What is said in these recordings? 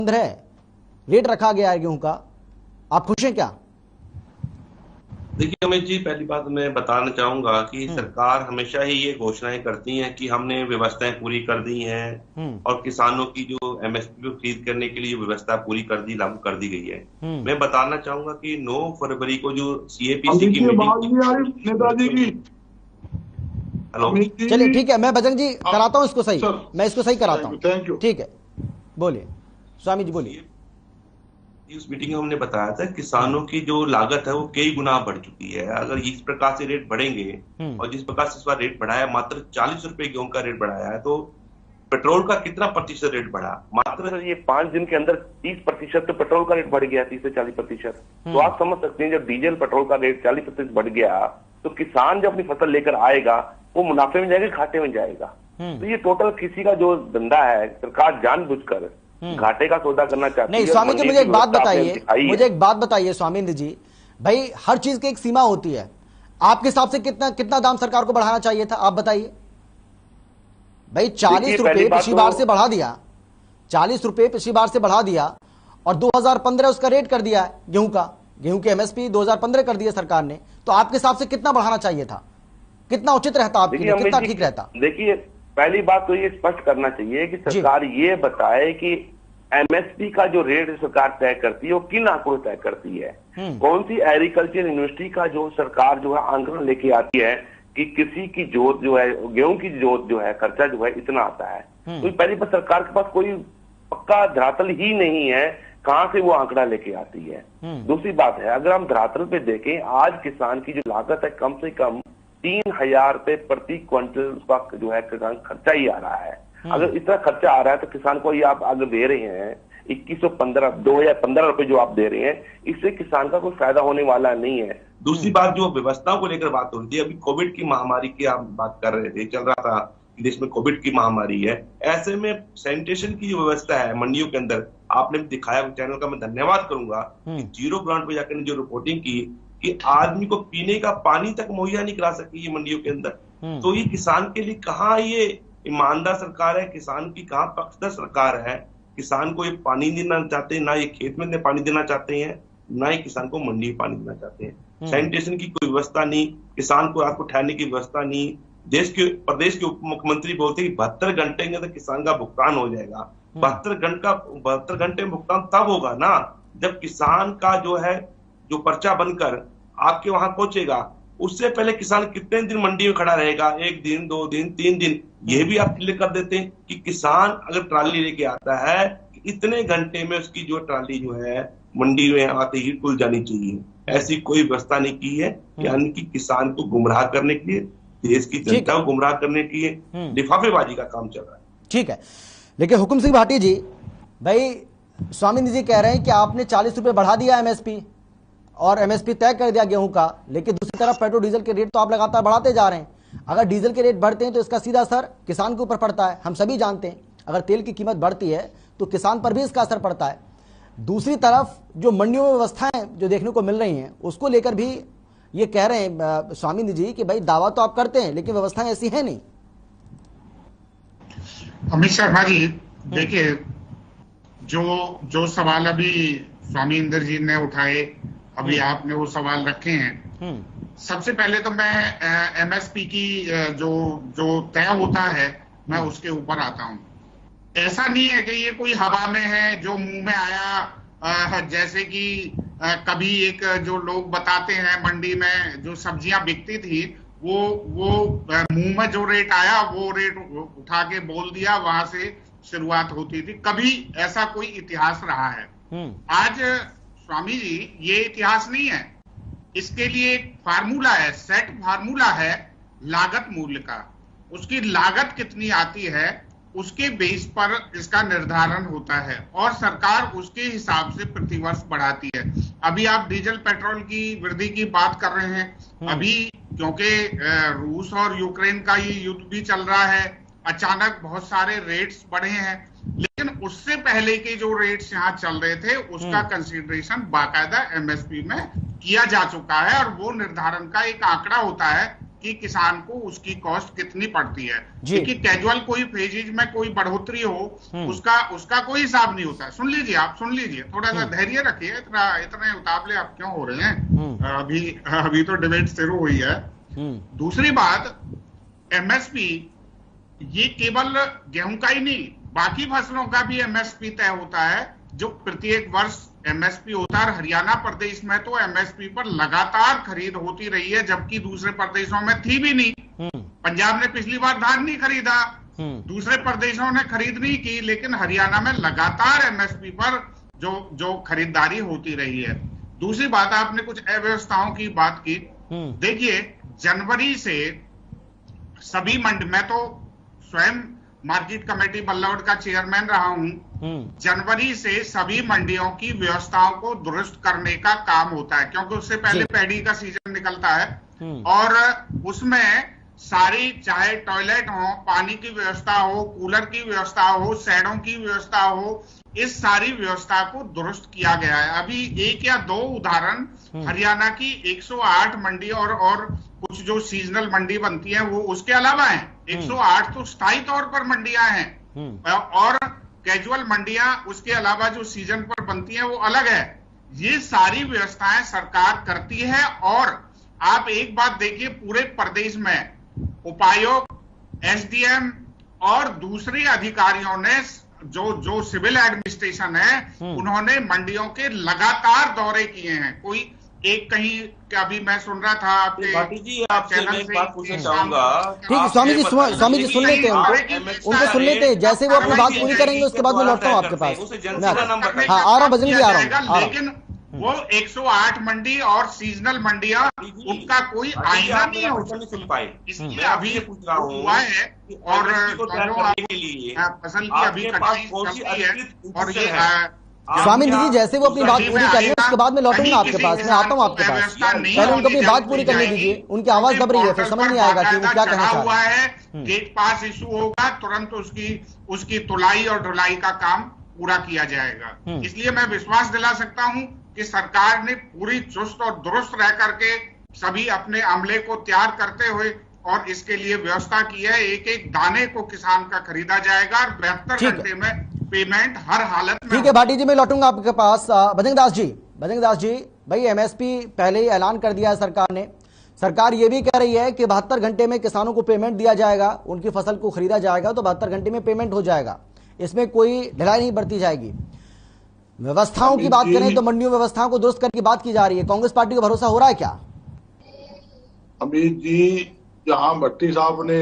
15 rate रखा गया है गेहूं का, आप खुश हैं क्या? देखिए अमित जी, पहली बात मैं बताना चाहूंगा कि सरकार हमेशा ही ये घोषणाएं करती है कि हमने व्यवस्थाएं पूरी कर दी हैं और किसानों की जो एमएसपी को खरीद करने के लिए व्यवस्था पूरी कर दी, लागू कर दी गई है। मैं बताना चाहूंगा कि 9 फरवरी को जो सीएपीसी की मीटिंग, नेताजी की, हेलो, चलिए ठीक है, मैं बजरंग जी कराता हूं इसको सही, मैं इसको सही कराता हूं। Thank you. ठीक है, बोलिए स्वामी जी, बोलिए। उस मीटिंग में हमने बताया था किसानों की जो लागत है वो कई गुना बढ़ चुकी है। अगर इस प्रकार से रेट बढ़ेंगे और जिस प्रकार से इस बार रेट बढ़ाया, मात्र 40 रुपए गेहूं का रेट बढ़ाया है, तो पेट्रोल का कितना प्रतिशत रेट बढ़ा? मात्र ये 5 दिन के अंदर 30% तो पेट्रोल का रेट बढ़ गया, 30 से 40%। तो आप समझ सकते हैं जब डीजल पेट्रोल का रेट 40% बढ़ गया तो किसान जब अपनी फसल लेकर आएगा वो मुनाफे में जाएगा, घाटे में जाएगा। तो ये टोटल किसी का जो धंधा है, सरकार जानबूझकर घाटे का सौदा करना चाहती है। नहीं स्वामी जी, मुझे एक बात बताइए स्वामींद्र जी, भाई हर चीज की एक सीमा होती है। आपके हिसाब से कितना दाम सरकार को बढ़ाना चाहिए था, आप बताइए भाई। 40 रुपए पिछली बार से बढ़ा दिया, 40 रुपए पिछली बार से बढ़ा दिया और 2015 उसका रेट कर दिया है गेहूं का। गेहूं की एमएसपी 2015 कर दिया सरकार ने, तो आपके हिसाब से कितना बढ़ाना चाहिए था? कितना उचित रहता आपके लिए, कितना ठीक रहता? देखिए पहली बात तो ये स्पष्ट करना चाहिए कि सरकार ये बताए कि एमएसपी का जो रेट सरकार तय करती है वो किन आंकड़ों तय करती है। कौन सी एग्रीकल्चर यूनिवर्सिटी का जो सरकार जो है आंकड़ा लेके आती है कि किसी की जोत जो है, गेहूं की जोत जो है, खर्चा जो है इतना आता है। तो पहली बात सरकार के पास कोई पक्का धरातल ही नहीं है कहां से वो आंकड़ा लेके आती है। दूसरी बात है, अगर हम धरातल पे देखें, आज किसान की जो लागत है कम से कम 3000 रुपए प्रति क्विंटल उसका जो है किसान खर्चा ही आ रहा है। अगर इतना खर्चा आ रहा है तो किसान को ये आप अगर दे रहे हैं 2015 रुपए जो आप दे रहे हैं, इससे किसान का कोई फायदा होने वाला नहीं है। दूसरी बात, जो व्यवस्थाओं को लेकर बात हो रही थी, अभी कोविड की महामारी की आप बात कर रहे थे, चल रहा था कि देश में कोविड की महामारी है, ऐसे में सैनिटेशन की जो व्यवस्था है मंडियों के अंदर, आपने दिखाया, चैनल का मैं धन्यवाद करूंगा कि जीरो ग्राउंड पे जाकर जो रिपोर्टिंग की कि आदमी को पीने का पानी तक मुहैया नहीं करा सकी ये मंडियों के अंदर। तो ये किसान के लिए कहाँ ये ईमानदार सरकार है, किसान की कहाँ पक्षधर सरकार है? किसान को ये पानी देना चाहते हैं, ना ये खेत में पानी देना चाहते हैं, ना ही किसान को मंडी में पानी देना चाहते हैं। सैनिटेशन की कोई व्यवस्था नहीं, किसान को रात को ठहरने की व्यवस्था नहीं। प्रदेश के उप मुख्यमंत्री बोलते हैं 72 घंटे के अंदर किसान का भुगतान हो जाएगा। 72 घंटे में भुगतान तब होगा ना जब किसान का जो है जो पर्चा बनकर आपके वहां पहुंचेगा। उससे पहले किसान कितने दिन मंडी में खड़ा रहेगा? 1 दिन, 2 दिन, 3 दिन, ये भी आप क्लियर कर देते हैं कि किसान अगर ट्राली लेके आता है इतने घंटे में उसकी जो ट्राली जो है मंडी में आते ही खुल जानी चाहिए। ऐसी कोई व्यवस्था नहीं की है, यानी कि किसान को गुमराह करने के लिए, देश की जनता को गुमराह करने के लिए लिफाफेबाजी का काम चल रहा है। ठीक है, लेकिन हुकुम सिंह भाटी जी, भाई स्वामी जी कह रहे हैं कि आपने 40 रुपए बढ़ा दिया एमएसपी और एमएसपी तय कर दिया गेहूं का, लेकिन दूसरी तरफ पेट्रोल डीजल के रेट तो आप लगातार बढ़ाते जा रहे हैं। अगर डीजल के रेट बढ़ते हैं तो इसका सीधा असर किसान के ऊपर पड़ता है, हम सभी जानते हैं। अगर तेल की कीमत बढ़ती है तो किसान पर भी इसका असर पड़ता है। दूसरी तरफ जो मंडियों में व्यवस्थाएं जो देखने को मिल रही हैं उसको लेकर भी ये कह रहे हैं स्वामी जी कि भाई दावा तो आप करते हैं लेकिन व्यवस्थाएं ऐसी है नहीं। अमित शर्मा जी, देखिए जो सवाल अभी स्वामी इंद्र जी ने उठाए, अभी आपने वो सवाल रखे हैं। सबसे पहले तो मैं एमएसपी की जो तय होता है मैं उसके ऊपर आता हूं। ऐसा नहीं है कि ये कोई हवा में है जो मुंह में आया, जैसे कि कभी एक जो लोग बताते हैं मंडी में जो सब्जियां बिकती थी वो मुंह में जो रेट आया वो रेट उठा के बोल दिया, वहां से शुरुआत होती थी। कभी ऐसा कोई इतिहास रहा है? आज स्वामी जी ये इतिहास नहीं है, इसके लिए एक फार्मूला है, सेट फार्मूला है लागत मूल्य का। उसकी लागत कितनी आती है उसके बेस पर इसका निर्धारण होता है और सरकार उसके हिसाब से प्रतिवर्ष बढ़ाती है। अभी आप डीजल पेट्रोल की वृद्धि की बात कर रहे हैं, अभी क्योंकि रूस और यूक्रेन का ये युद्ध भी चल रहा है, अचानक बहुत सारे रेट्स बढ़े हैं, लेकिन उससे पहले के जो रेट्स यहाँ चल रहे थे उसका कंसीडरेशन बाकायदा एमएसपी में किया जा चुका है और वो निर्धारण का एक आंकड़ा होता है कि किसान को उसकी कॉस्ट कितनी पड़ती है। क्योंकि कैजुअल कोई फेजेज में कोई बढ़ोतरी हो उसका कोई हिसाब नहीं होता। सुन लीजिए, आप सुन लीजिए, थोड़ा सा धैर्य रखिए, इतने उतावले आप क्यों हो रहे हैं? अभी तो डिबेट शुरू हुई है। दूसरी बात, एमएसपी ये केवल गेहूं का ही नहीं, बाकी फसलों का भी एमएसपी तय होता है, जो प्रत्येक वर्ष एमएसपी होता है। हरियाणा प्रदेश में तो एमएसपी पर लगातार खरीद होती रही है, जबकि दूसरे प्रदेशों में थी भी नहीं। पंजाब ने पिछली बार धान नहीं खरीदा, दूसरे प्रदेशों ने खरीद नहीं की, लेकिन हरियाणा में लगातार एमएसपी पर जो खरीदारी होती रही है। दूसरी बात, आपने कुछ अव्यवस्थाओं की बात की। देखिए, जनवरी से सभी मंडी, मैं तो स्वयं मार्केट कमेटी बल्लौड का चेयरमैन रहा हूं, जनवरी से सभी मंडियों की व्यवस्थाओं को दुरुस्त करने का काम होता है, क्योंकि उससे पहले पैडी का सीजन निकलता है और उसमें सारी, चाहे टॉयलेट हो, पानी की व्यवस्था हो, कूलर की व्यवस्था हो, शेडों की व्यवस्था हो, इस सारी व्यवस्था को दुरुस्त किया गया है। अभी एक या दो उदाहरण हरियाणा की 108 मंडी और कुछ जो सीजनल मंडी बनती है वो उसके अलावा है। 108 तो स्थायी तौर पर मंडियां हैं और कैजुअल मंडियां उसके अलावा जो सीजन पर बनती हैं वो अलग है। ये सारी व्यवस्थाएं सरकार करती है। और आप एक बात देखिए, पूरे प्रदेश में उपायुक्त, एसडीएम और दूसरे अधिकारियों ने जो सिविल एडमिनिस्ट्रेशन है उन्होंने मंडियों के लगातार दौरे किए हैं। कोई एक कहीं, अभी मैं सुन रहा था आपके जी, आपसे मैं एक बात पूछना चाहूंगा। ठीक है स्वामी जी सुन लेते हैं उनको सुन लेते हैं। जैसे वो अपनी बात पूरी करेंगे उसके बाद मैं लौटता हूँ आपके पास। हाँ, आ रहा हूँ भजन जी, आ रहा हूँ। लेकिन वो 108 मंडी और सीजनल मंडियां, उनका कोई आईना नहीं हो सुन पाए, इसलिए अभी हुआ है। और फसल की अभी कटाई चलती है और ये स्वामी जी जैसे वो अपनी बात पूरी कर रहे हैं उसके बाद में लौटूंगा आपके पास, मैं आता हूँ आपके पास। पहले उनको अपनी बात पूरी करने दीजिए, उनकी आवाज दब रही है, फिर समझ नहीं आएगा कि वो क्या कहना चाह रहे हैं। गेट पास इशू होगा, तुरंत उसकी तुलाई और ढुलाई का काम पूरा किया जाएगा। इसलिए मैं विश्वास दिला सकता हूँ कि सरकार ने पूरी चुस्त और दुरुस्त रह करके सभी अपने अमले को तैयार करते हुए और इसके लिए व्यवस्था की है। एक एक दाने को किसान का खरीदा जाएगा और 72 घंटे में पेमेंट हर हालत में। ठीक है भाटी जी, मैं लौटूंगा आपके पास। बजरंग दास जी भाई, एमएसपी पहले ही ऐलान कर दिया है सरकार ने। सरकार ये भी कह रही है कि 72 घंटे में किसानों को पेमेंट दिया जाएगा, उनकी फसल को खरीदा जाएगा तो 72 घंटे में पेमेंट हो जाएगा, इसमें कोई ढिलाई नहीं बरती जाएगी। व्यवस्थाओं की बात करें तो मंडियों व्यवस्थाओं को दुरुस्त करने की बात की जा रही है। कांग्रेस पार्टी को भरोसा हो रहा है क्या? अमित जी, जहां भट्टी साहब ने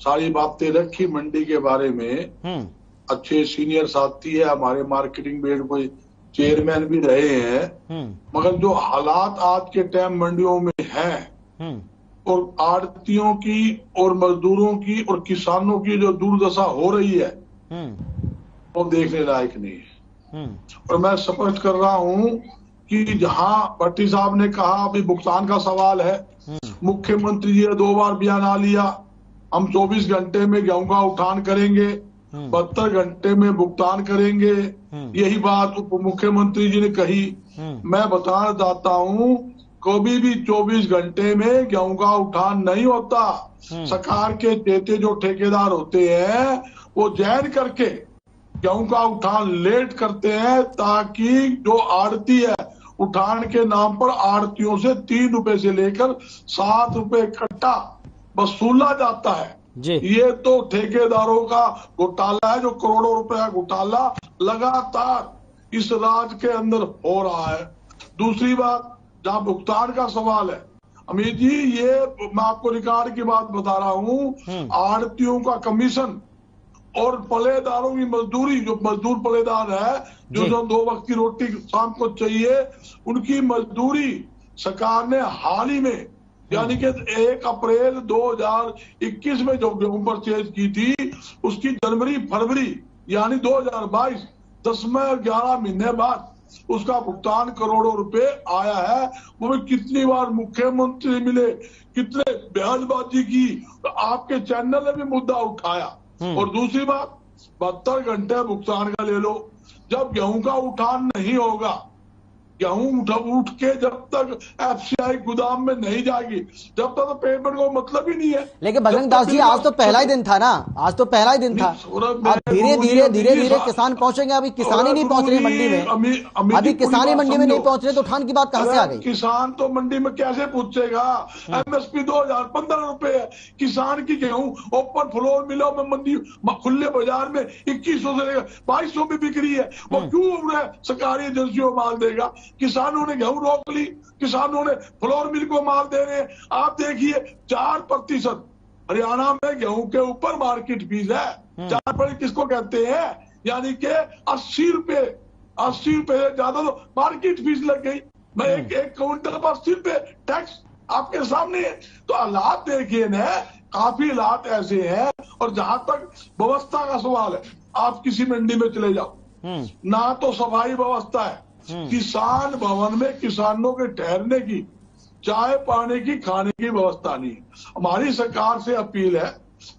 सारी बातें रखी मंडी के बारे में, अच्छे सीनियर साथी है, हमारे मार्केटिंग बोर्ड कोई चेयरमैन भी रहे हैं, मगर जो हालात आज के टाइम मंडियों में हैं और आड़तियों की और मजदूरों की और किसानों की जो दुर्दशा हो रही है वो देखने लायक नहीं है। और मैं स्पष्ट कर रहा हूं कि जहां भट्टी साहब ने कहा अभी भुगतान का सवाल है, मुख्यमंत्री जी ने 2 बार बयान आ लिया, हम 24 घंटे में गेहूं का उठान करेंगे, 72 घंटे में भुगतान करेंगे, यही बात उप मुख्यमंत्री जी ने कही। मैं बताना चाहता हूं, कभी भी 24 घंटे में गेहूं का उठान नहीं होता। सरकार के चेते जो ठेकेदार होते हैं वो जैन करके गेहूं का उठान लेट करते हैं, ताकि जो आड़ती है उठान के नाम पर आड़तियों से 3 रुपए से लेकर 7 रुपए कट्टा वसूला जाता है जी। ये तो ठेकेदारों का घोटाला है, जो करोड़ों रुपए का घोटाला लगातार इस राज्य के अंदर हो रहा है। दूसरी बात, जहां भुगतान का सवाल है, अमित जी, ये मैं आपको रिकॉर्ड की बात बता रहा हूं, आड़तियों का कमीशन और पलेदारों की मजदूरी, जो मजदूर पलेदार है, जो 2 वक्त की रोटी शाम को चाहिए, उनकी मजदूरी सरकार ने हाल ही में, यानी कि 1 अप्रैल 2021 में जो गेहूं परचेज की थी, उसकी जनवरी फरवरी यानी 2022 10 में 11 महीने बाद उसका भुगतान करोड़ों रुपए आया है। वो भी कितनी बार मुख्यमंत्री मिले, कितने बयानबाजी की, तो आपके चैनल ने भी मुद्दा उठाया। और दूसरी बात, 72 घंटे भुगतान का ले लो, जब गेहूं का उठान नहीं होगा, गेहूं उठ के जब तक एफसीआई गोदाम में नहीं जाएगी, जब तक तो पेमेंट को मतलब ही नहीं है। लेकिन बजरंग दास जी, आज तो पहला ही दिन था ना, आज तो पहला ही दिन था। अब धीरे धीरे किसान पहुंचेंगे। अभी किसान ही नहीं पहुंच रहे मंडी में, अभी किसान ही मंडी में नहीं पहुंच रहे तो उठान की बात कहां से आ गई? किसान तो मंडी में कैसे पहुंचेगा? एमएसपी 2015 रुपए है। किसान की गेहूं ओपन फ्लोर मिलों में मंडी खुले बाजार में 2100 से 2200 में बिक रही है। वो क्यों उन्हें सरकारी एजेंसियों को माल देगा? किसानों ने गेहूं रोक ली, किसानों ने फ्लोर मिल को माल दे रहे हैं। आप देखिए 4% हरियाणा में गेहूं के ऊपर मार्केट फीस है। 4% किसको कहते हैं? यानी कि 80 रुपए से ज्यादा तो मार्केट फीस लग गई। मैं एक क्विंटल पर 80 रुपए टैक्स आपके सामने है। तो हालात देखिए ना, काफी हालात ऐसे हैं। और जहां तक व्यवस्था का सवाल है, आप किसी मंडी में चले जाओ, ना तो सफाई व्यवस्था है, किसान भवन में किसानों के ठहरने की, चाय पानी की, खाने की व्यवस्था नहीं है। हमारी सरकार से अपील है,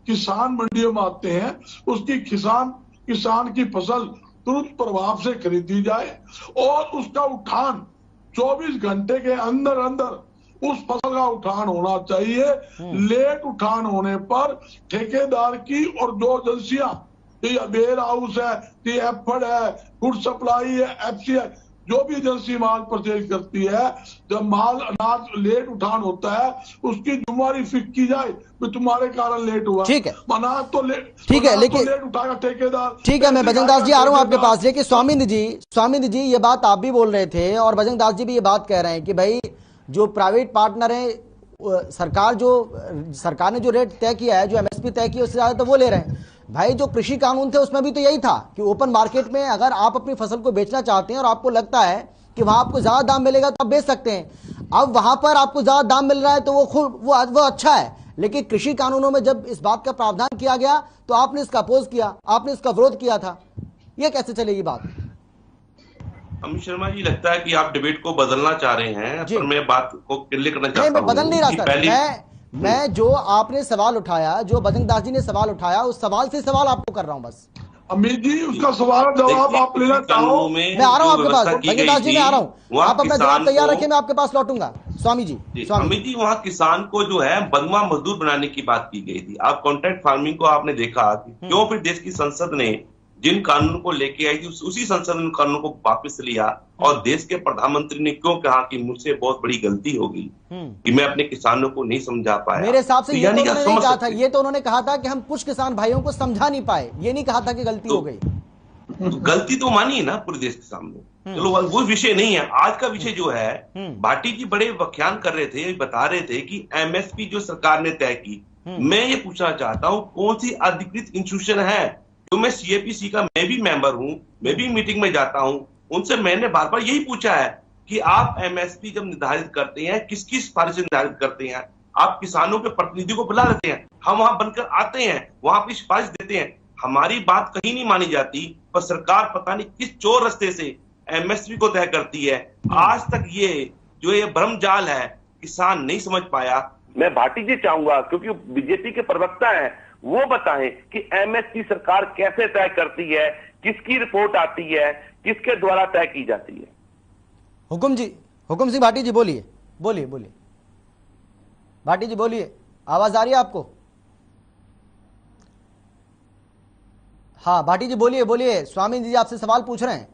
किसान मंडियों में आते हैं, उसकी किसान की फसल तुरंत प्रभाव से खरीदी जाए और उसका उठान 24 घंटे के अंदर उस फसल का उठान होना चाहिए। लेट उठान होने पर ठेकेदार की और जो एजेंसियां, वेयर हाउस है, एफड है, फूड सप्लाई है, एफसीआई, जो भी एजेंसी माल परचेज करती है, जब माल अनाज लेट उठान होता है उसकी जुम्मेवारी फिक्स की जाए कि तुम्हारे कारण लेट हुआ। ठीक है, अनाज तो लेट, ठीक है, लेकिन लेट उठाएगा ठेकेदार। ठीक है, मैं बजरंग दास जी आ रहा हूं आपके पास। लेकिन स्वामी जी ये बात आप भी बोल रहे थे और बजरंग दास जी भी ये बात कह रहे हैं कि भाई जो प्राइवेट पार्टनर है, सरकार ने जो रेट तय किया है, जो एमएसपी तय की, उससे ज्यादा तो वो ले रहे हैं। भाई जो कृषि कानून थे उसमें भी तो यही था कि ओपन मार्केट में अगर आप अपनी फसल को बेचना चाहते हैं और आपको लगता है कि वहां आपको ज्यादा दाम मिलेगा तो आप बेच सकते हैं। अब वहां पर आपको ज्यादा दाम मिल रहा है तो वो अच्छा है। लेकिन कृषि कानूनों में जब इस बात का प्रावधान किया गया तो आपने इसका अपोज किया, आपने इसका विरोध किया था। ये कैसे चलेगी बात? अमित शर्मा जी, लगता है कि आप डिबेट को बदलना चाह रहे हैं, पर मैं बात को क्लियर करना चाहता हूं। मैं बदल नहीं रहा सर, मैं जो आपने सवाल उठाया, जो बजरंग दास जी ने सवाल उठाया, उस सवाल से सवाल आपको कर रहा हूं बस। अमित जी, उसका सवाल जवाब आप लेना चाहो? मैं आ रहा हूं आपके पास, बजरंग दास जी मैं आ रहा हूं, आप अपना जवाब तैयार रखिए, मैं आपके पास लौटूंगा। स्वामी जी। अमित जी, वहाँ किसान को जो है बंधुआ मजदूर बनाने की बात की गई थी। आप कॉन्ट्रैक्ट फार्मिंग को आपने देखा क्यों फिर देश की संसद ने जिन कानून को लेके आई थी उसी संसद ने कानून को वापस लिया और देश के प्रधानमंत्री ने क्यों कहा कि मुझसे बहुत बड़ी गलती हो गई कि मैं अपने किसानों को नहीं समझा पाया। मेरे हिसाब से ये तो उन्होंने नहीं कहा था, ये तो उन्होंने कहा था कि हम कुछ किसान भाइयों को समझा नहीं पाए, ये नहीं कहा था कि गलती हो गई। गलती तो मानी है ना पूरे देश के सामने। चलो वो विषय नहीं है। आज का विषय जो है, भाटी जी बड़े व्याख्यान कर रहे थे, बता रहे थे कि एमएसपी जो सरकार ने तय की, मैं ये पूछना चाहता हूँ कौन सी अधिकृत इंस्टीट्यूशन है? तो मैं सीएपीसी का मैं भी मेंबर हूं, मैं भी मीटिंग में जाता हूं, उनसे मैंने बार बार यही पूछा है कि आप एमएसपी जब निर्धारित करते हैं, किसकी सिफारिश निर्धारित करते हैं? आप किसानों के प्रतिनिधि को बुला लेते हैं, हम वहां बनकर आते हैं, वहां अपनी सिफारिश देते हैं, हमारी बात कहीं नहीं मानी जाती, पर सरकार पता नहीं किस चोर रास्ते से एमएसपी को तय करती है। आज तक ये भ्रम जाल है, किसान नहीं समझ पाया। मैं भाटी जी चाहूंगा, क्योंकि बीजेपी के प्रवक्ता हैं, वो बताएं कि एमएसपी सरकार कैसे तय करती है, किसकी रिपोर्ट आती है, किसके द्वारा तय की जाती है। हुकुम सिंह भाटी जी बोलिए। भाटी जी बोलिए, आवाज आ रही है आपको? हाँ भाटी जी बोलिए, स्वामी जी आपसे सवाल पूछ रहे हैं।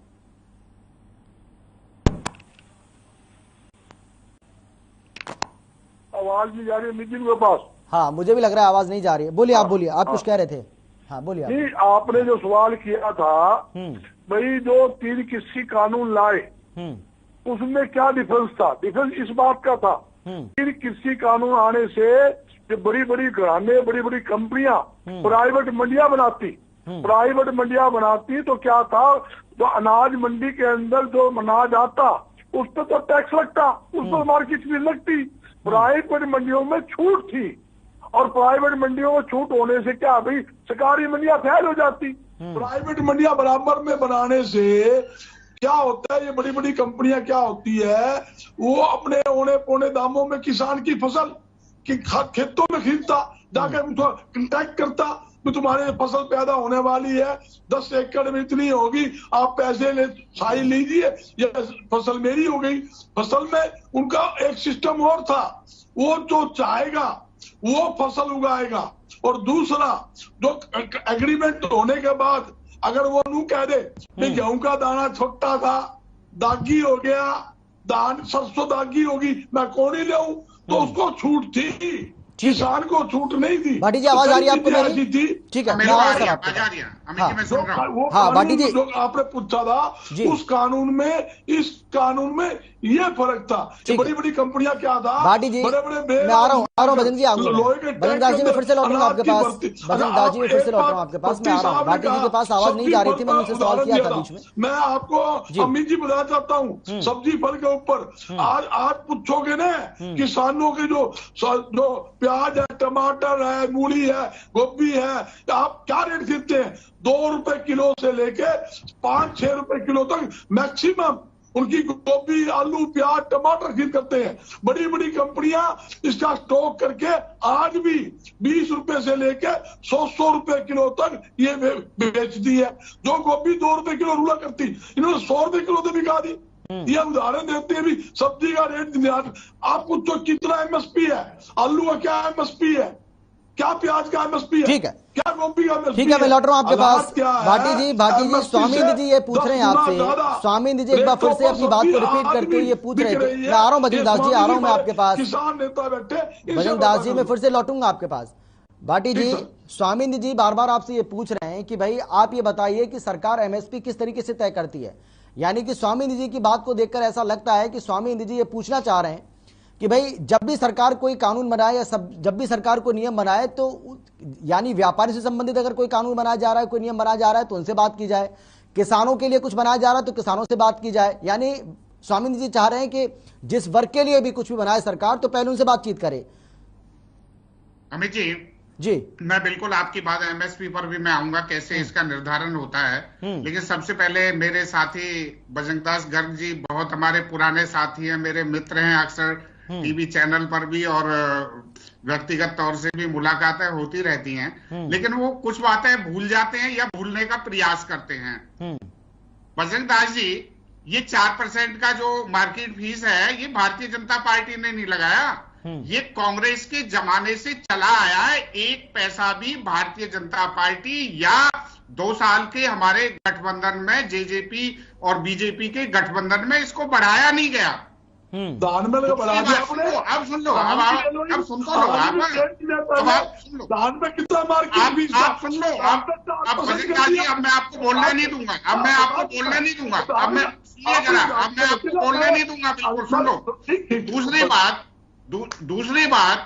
आवाज नहीं जा रही है के पास? हाँ मुझे भी लग रहा है आवाज नहीं जा रही है। बोलिए, आप बोलिए, आप कुछ कह रहे थे। हाँ बोलिए। नहीं, आपने जो सवाल किया था भाई, जो 3 कृषि कानून लाए उसमें क्या डिफरेंस था? डिफरेंस इस बात का था, 3 कृषि कानून आने से जो बड़ी बड़ी घराने, बड़ी बड़ी कंपनियां प्राइवेट मंडियां बनाती तो क्या था, जो अनाज मंडी के अंदर जो अनाज आता उस पर तो टैक्स लगता, उस पर मार्केट फीस लगती। प्राइवेट मंडियों में छूट थी, और प्राइवेट मंडियों में छूट होने से क्या भाई, सरकारी मंडियां फेल हो जाती। प्राइवेट मंडियां बराबर में बनाने से क्या होता है, ये बड़ी बड़ी कंपनियां क्या होती है, वो अपने औने पौने दामों में किसान की फसल की खेतों में खरीदता, जाकर कॉन्ट्रैक्ट करता, भी तुम्हारे फसल पैदा होने वाली है, 10 एकड़ में इतनी होगी, आप पैसे ले साई लीजिए, ये फसल मेरी हो गई। फसल में उनका एक सिस्टम और था, वो जो चाहेगा वो फसल उगाएगा, और दूसरा जो एग्रीमेंट होने के बाद अगर वो नू कह दे कि गेहूं का दाना छोटा था, दागी हो गया, दान सरसों दागी होगी, मैं कौन ही ले, तो उसको छूट थी, किसान को छूट नहीं थी। भाटी जी आवाज आ रही है आपको मेरी? थी। ठीक है, हाँ भाटी जी, जो आपने पूछा था, उस कानून में इस कानून में ये फर्क था कि बड़ी बड़ी कंपनियां क्या था, भाटी जी बड़े बड़े मैं आ रहा हूँ भजन जी, भजन दास जी मैं फिर से लौटूंगा आपके पास, भजन दास जी मैं फिर से लौट रहा हूँ आपके पास, मैं आ रहा हूँ। भाटी जी के पास आवाज नहीं जा रही थी, मैंने उनसे सवाल किया था बीच में। मैं आपको अमित जी बताना चाहता हूँ, सब्जी फल के ऊपर आज पूछोगे ना किसानों के जो प्याज है, टमाटर है, मूली है, गोभी है, आप क्या रेट खरीदते हैं? 2 रुपए किलो से लेके 5-6 रुपए किलो तक मैक्सिमम उनकी गोभी, आलू, प्याज, टमाटर खरीद करते हैं। बड़ी बड़ी कंपनियां इसका स्टॉक करके आज भी 20 रुपए से लेके 100 रुपए किलो तक ये बेचती है। जो गोभी 2 रुपए किलो रूला करती, इन्होंने 100 रुपए किलो तो बिका दी। ये उदाहरण देते हैं भी सब्जी का रेट। आप पूछो कितना एमएसपी है, आलू का क्या एमएसपी है, क्या प्याज का एमएसपी है, ठीक है, क्या गोभी का एमएसपी है? ठीक है, मैं लौट रहा हूँ आपके पास। भाटी जी स्वामी जी ये पूछ रहे हैं आपसे, स्वामी जी एक बार फिर से अपनी बात को रिपीट करते हुए ये पूछ रहे थे। मैं आ रहा हूँ भजन दास जी, आ रहा हूँ मैं आपके पास, किसान नेता बैठे, भजन दास जी मैं फिर से लौटूंगा आपके पास। भाटी जी स्वामी जी बार बार आपसे ये पूछ रहे हैं कि भाई आप ये बताइए कि सरकार एमएसपी किस तरीके से तय करती है। यानी कि स्वामी जी की बात को देखकर ऐसा लगता है कि स्वामी जी ये पूछना चाह रहे हैं कि भाई जब भी सरकार कोई कानून बनाए या जब भी सरकार कोई नियम बनाए, तो यानी व्यापारी से संबंधित अगर कोई कानून बनाया जा रहा है, कोई नियम बनाया जा रहा है तो उनसे बात की जाए, किसानों के लिए कुछ बनाया जा रहा है तो किसानों से बात की जाए। यानी स्वामी जी चाह रहे हैं कि जिस वर्ग के लिए भी कुछ भी बनाए सरकार, तो पहले उनसे बातचीत करे। अमित जी, मैं बिल्कुल आपकी बात, एमएसपी पर भी मैं आऊंगा कैसे इसका निर्धारण होता है, लेकिन सबसे पहले मेरे साथी भजनदास गर्ग जी बहुत हमारे पुराने साथी हैं, मेरे मित्र हैं, अक्सर टीवी चैनल पर भी और व्यक्तिगत तौर से भी मुलाकातें होती रहती हैं, लेकिन वो कुछ बातें भूल जाते हैं या भूलने का प्रयास करते हैं। भजनदास जी, ये 4% का जो मार्केट फीस है, ये भारतीय जनता पार्टी ने नहीं लगाया, ये कांग्रेस के जमाने से चला आया है। 1 पैसा भी भारतीय जनता पार्टी या 2 साल के हमारे गठबंधन में, जेजेपी और बीजेपी के गठबंधन में इसको बढ़ाया नहीं गया। दान में बढ़ा दिया आपने। अब सुन लो, अब सुन तो लो, दान में कितना मार्केट, आप सुन लो, अब भजनदास जी, अब मैं आपको बोलने नहीं दूंगा, अब मैं आपको बोलने नहीं दूंगा, अब मैं सुनिए जरा, अब मैं आपको बोलने नहीं दूंगा, बिल्कुल सुन लो। दूसरी बात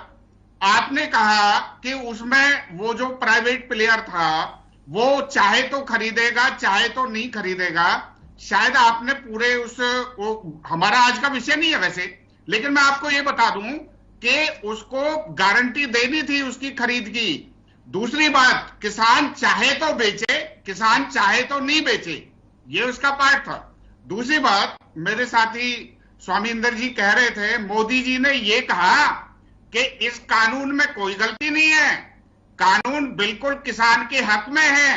आपने कहा कि उसमें वो जो प्राइवेट प्लेयर था वो चाहे तो खरीदेगा चाहे तो नहीं खरीदेगा। शायद आपने पूरे हमारा आज का विषय नहीं है वैसे, लेकिन मैं आपको ये बता दूं कि उसको गारंटी देनी थी उसकी खरीद की। दूसरी बात, किसान चाहे तो बेचे, किसान चाहे तो नहीं बेचे, ये उसका पार्ट था। दूसरी बात, मेरे साथी स्वामी इंदर जी कह रहे थे, मोदी जी ने ये कहा कि इस कानून में कोई गलती नहीं है, कानून बिल्कुल किसान के हक में है।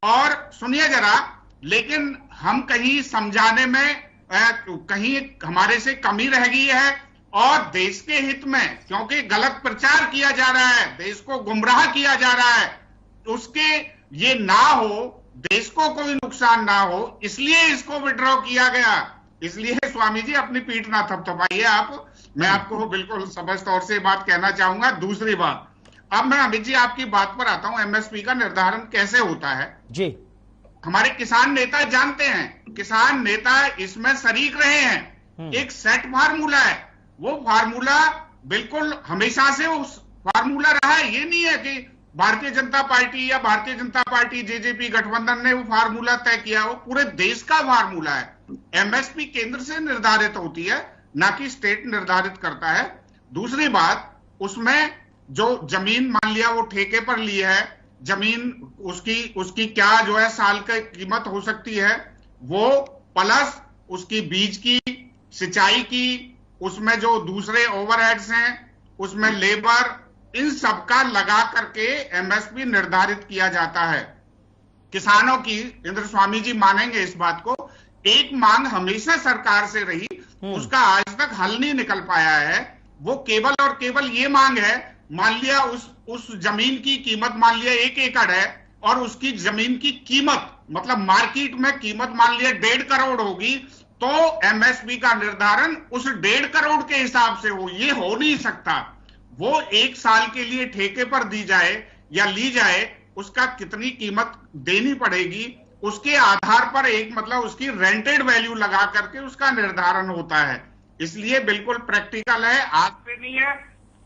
और सुनिए जरा, लेकिन हम कहीं समझाने में कहीं हमारे से कमी रह गई है, और देश के हित में, क्योंकि गलत प्रचार किया जा रहा है, देश को गुमराह किया जा रहा है, उसके ये ना हो, देश को कोई नुकसान ना हो, इसलिए इसको विड्रॉ किया गया। इसलिए स्वामी जी अपनी पीठ ना थपथपाइए आप, मैं आपको बिल्कुल स्पष्ट तौर से बात कहना चाहूंगा। दूसरी बात, अब मैं अमित जी आपकी बात पर आता हूं, एमएसपी का निर्धारण कैसे होता है जी। हमारे किसान नेता जानते हैं, किसान नेता इसमें शरीक रहे हैं। एक सेट फार्मूला है, वो फार्मूला बिल्कुल हमेशा से उस फार्मूला रहा है। ये नहीं है कि भारतीय जनता पार्टी या भारतीय जनता पार्टी जेजेपी गठबंधन ने वो फार्मूला तय किया, वो पूरे देश का फार्मूला है। एमएसपी केंद्र से निर्धारित होती है, ना कि स्टेट निर्धारित करता है। दूसरी बात, उसमें जो जमीन मान लिया वो ठेके पर ली है, जमीन उसकी क्या जो है साल की कीमत हो सकती है, वो प्लस उसकी बीज की, सिंचाई की, उसमें जो दूसरे ओवरहेड्स हैं, उसमें लेबर इन सबका लगा करके एमएसपी निर्धारित किया जाता है। किसानों की, इंद्र स्वामी जी मानेंगे इस बात को, एक मांग हमेशा सरकार से रही, उसका आज तक हल नहीं निकल पाया है। वो केवल और केवल ये मांग है, मान लिया उस जमीन की कीमत मान लिया 1 एकड़ है और उसकी जमीन की कीमत मतलब मार्केट में कीमत मान लिया 1.5 करोड़ होगी, तो एमएसपी का निर्धारण उस 1.5 करोड़ के हिसाब से हो। ये हो नहीं सकता। वो 1 साल के लिए ठेके पर दी जाए या ली जाए, उसका कितनी कीमत देनी पड़ेगी, उसके आधार पर एक मतलब उसकी रेंटेड वैल्यू लगा करके उसका निर्धारण होता है। इसलिए बिल्कुल प्रैक्टिकल है, आज से नहीं है,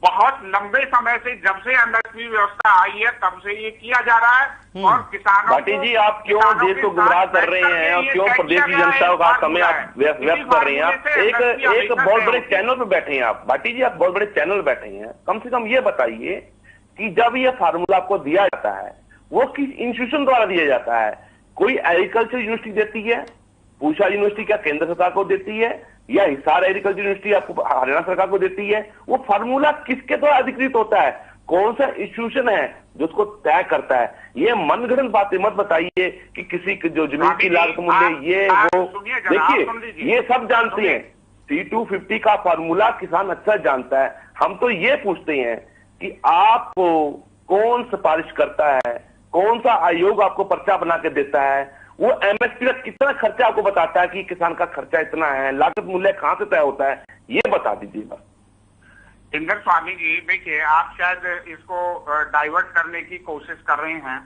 बहुत लंबे समय से, जब से एमएसपी व्यवस्था आई है तब से ये किया जा रहा है। और किसानों भाटी जी, आप क्यों देश को गुमराह कर रहे हैं और क्यों प्रदेश की जनता का समय आप व्यक्त कर रहे हैं? आप एक बहुत बड़े चैनल पे बैठे हैं आप, भाटी जी, आप बहुत बड़े चैनल बैठे हैं। कम से कम ये बताइए कि जब ये फार्मूला आपको दिया जाता है वो किस इंस्टीट्यूशन द्वारा दिया जाता है? कोई एग्रीकल्चर यूनिवर्सिटी देती है? पूषा यूनिवर्सिटी क्या केंद्र सरकार को देती है, या हिसार एग्रीकल्चर यूनिवर्सिटी आपको हरियाणा सरकार को देती है? वो फार्मूला किसके द्वारा अधिकृत होता है? कौन सा इंस्टीट्यूशन है जो उसको तय करता है? ये मनगढ़ंत बातें मत बताइए कि किसी जो जमीन की लागत मूल्य ये वो, देखिए ये सब जानते हैं। C250 का फार्मूला किसान अच्छा जानता है। हम तो ये पूछते हैं कि आपको कौन सिफारिश करता है, कौन सा आयोग आपको पर्चा बना के देता है? वो एमएसपी का कितना खर्चा आपको बताता है कि किसान का खर्चा इतना है, लागत मूल्य कहां से तय होता है, ये बता दीजिएगा। इंद्र स्वामी जी, देखिए आप शायद इसको डाइवर्ट करने की कोशिश कर रहे हैं।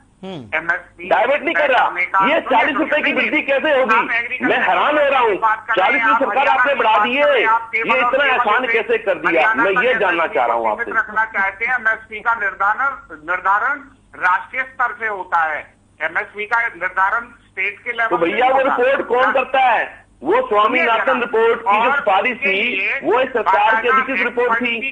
एमएसपी डाइवर्ट नहीं कर रहा, ये 40 रुपए की वृद्धि कैसे होगी? मैं हैरान हो रहा हूँ। 40 की सरकार आपने बढ़ा दी है, ये इतना आसान कैसे कर दिया? मैं ये जानना चाह रहा हूँ आपसे। रखना चाहते हैं एमएसपी का निर्धारण राष्ट्रीय स्तर से होता है। एमएसपी का निर्धारण स्टेट के लेवल। तो भैया वो रिपोर्ट कौन करता है? वो स्वामीनाथन रिपोर्ट की जो सिफारिश थी वो इस सरकार की अधिकृत रिपोर्ट थी,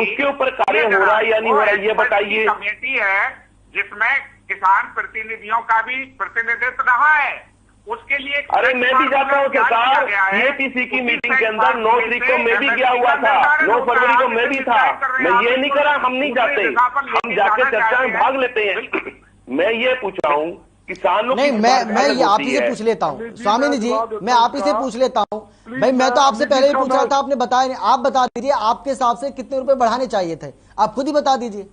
उसके ऊपर कार्य हो रहा है या नहीं हो रहा है ये बताइए। कमेटी है जिसमें किसान प्रतिनिधियों का भी प्रतिनिधित्व रहा है, उसके लिए। अरे मैं भी जाता हूँ सरकार, सीएपीसी की मीटिंग के अंदर 9 तारीख को मैं भी गया हुआ था, 9 फरवरी को मैं भी था। मैं ये नहीं करा हम नहीं जाते, हम जाके चर्चा में भाग लेते हैं। मैं ये पूछ रहा हूँ किसानों नहीं, मैं ये आप ही से पूछ लेता हूँ स्वामी जी, मैं आप ही से पूछ लेता हूँ भाई। मैं तो आपसे पहले ही पूछ रहा था, आपने बताया नहीं। आप बता दीजिए आपके हिसाब से कितने रुपए बढ़ाने चाहिए थे, आप खुद ही बता दीजिए।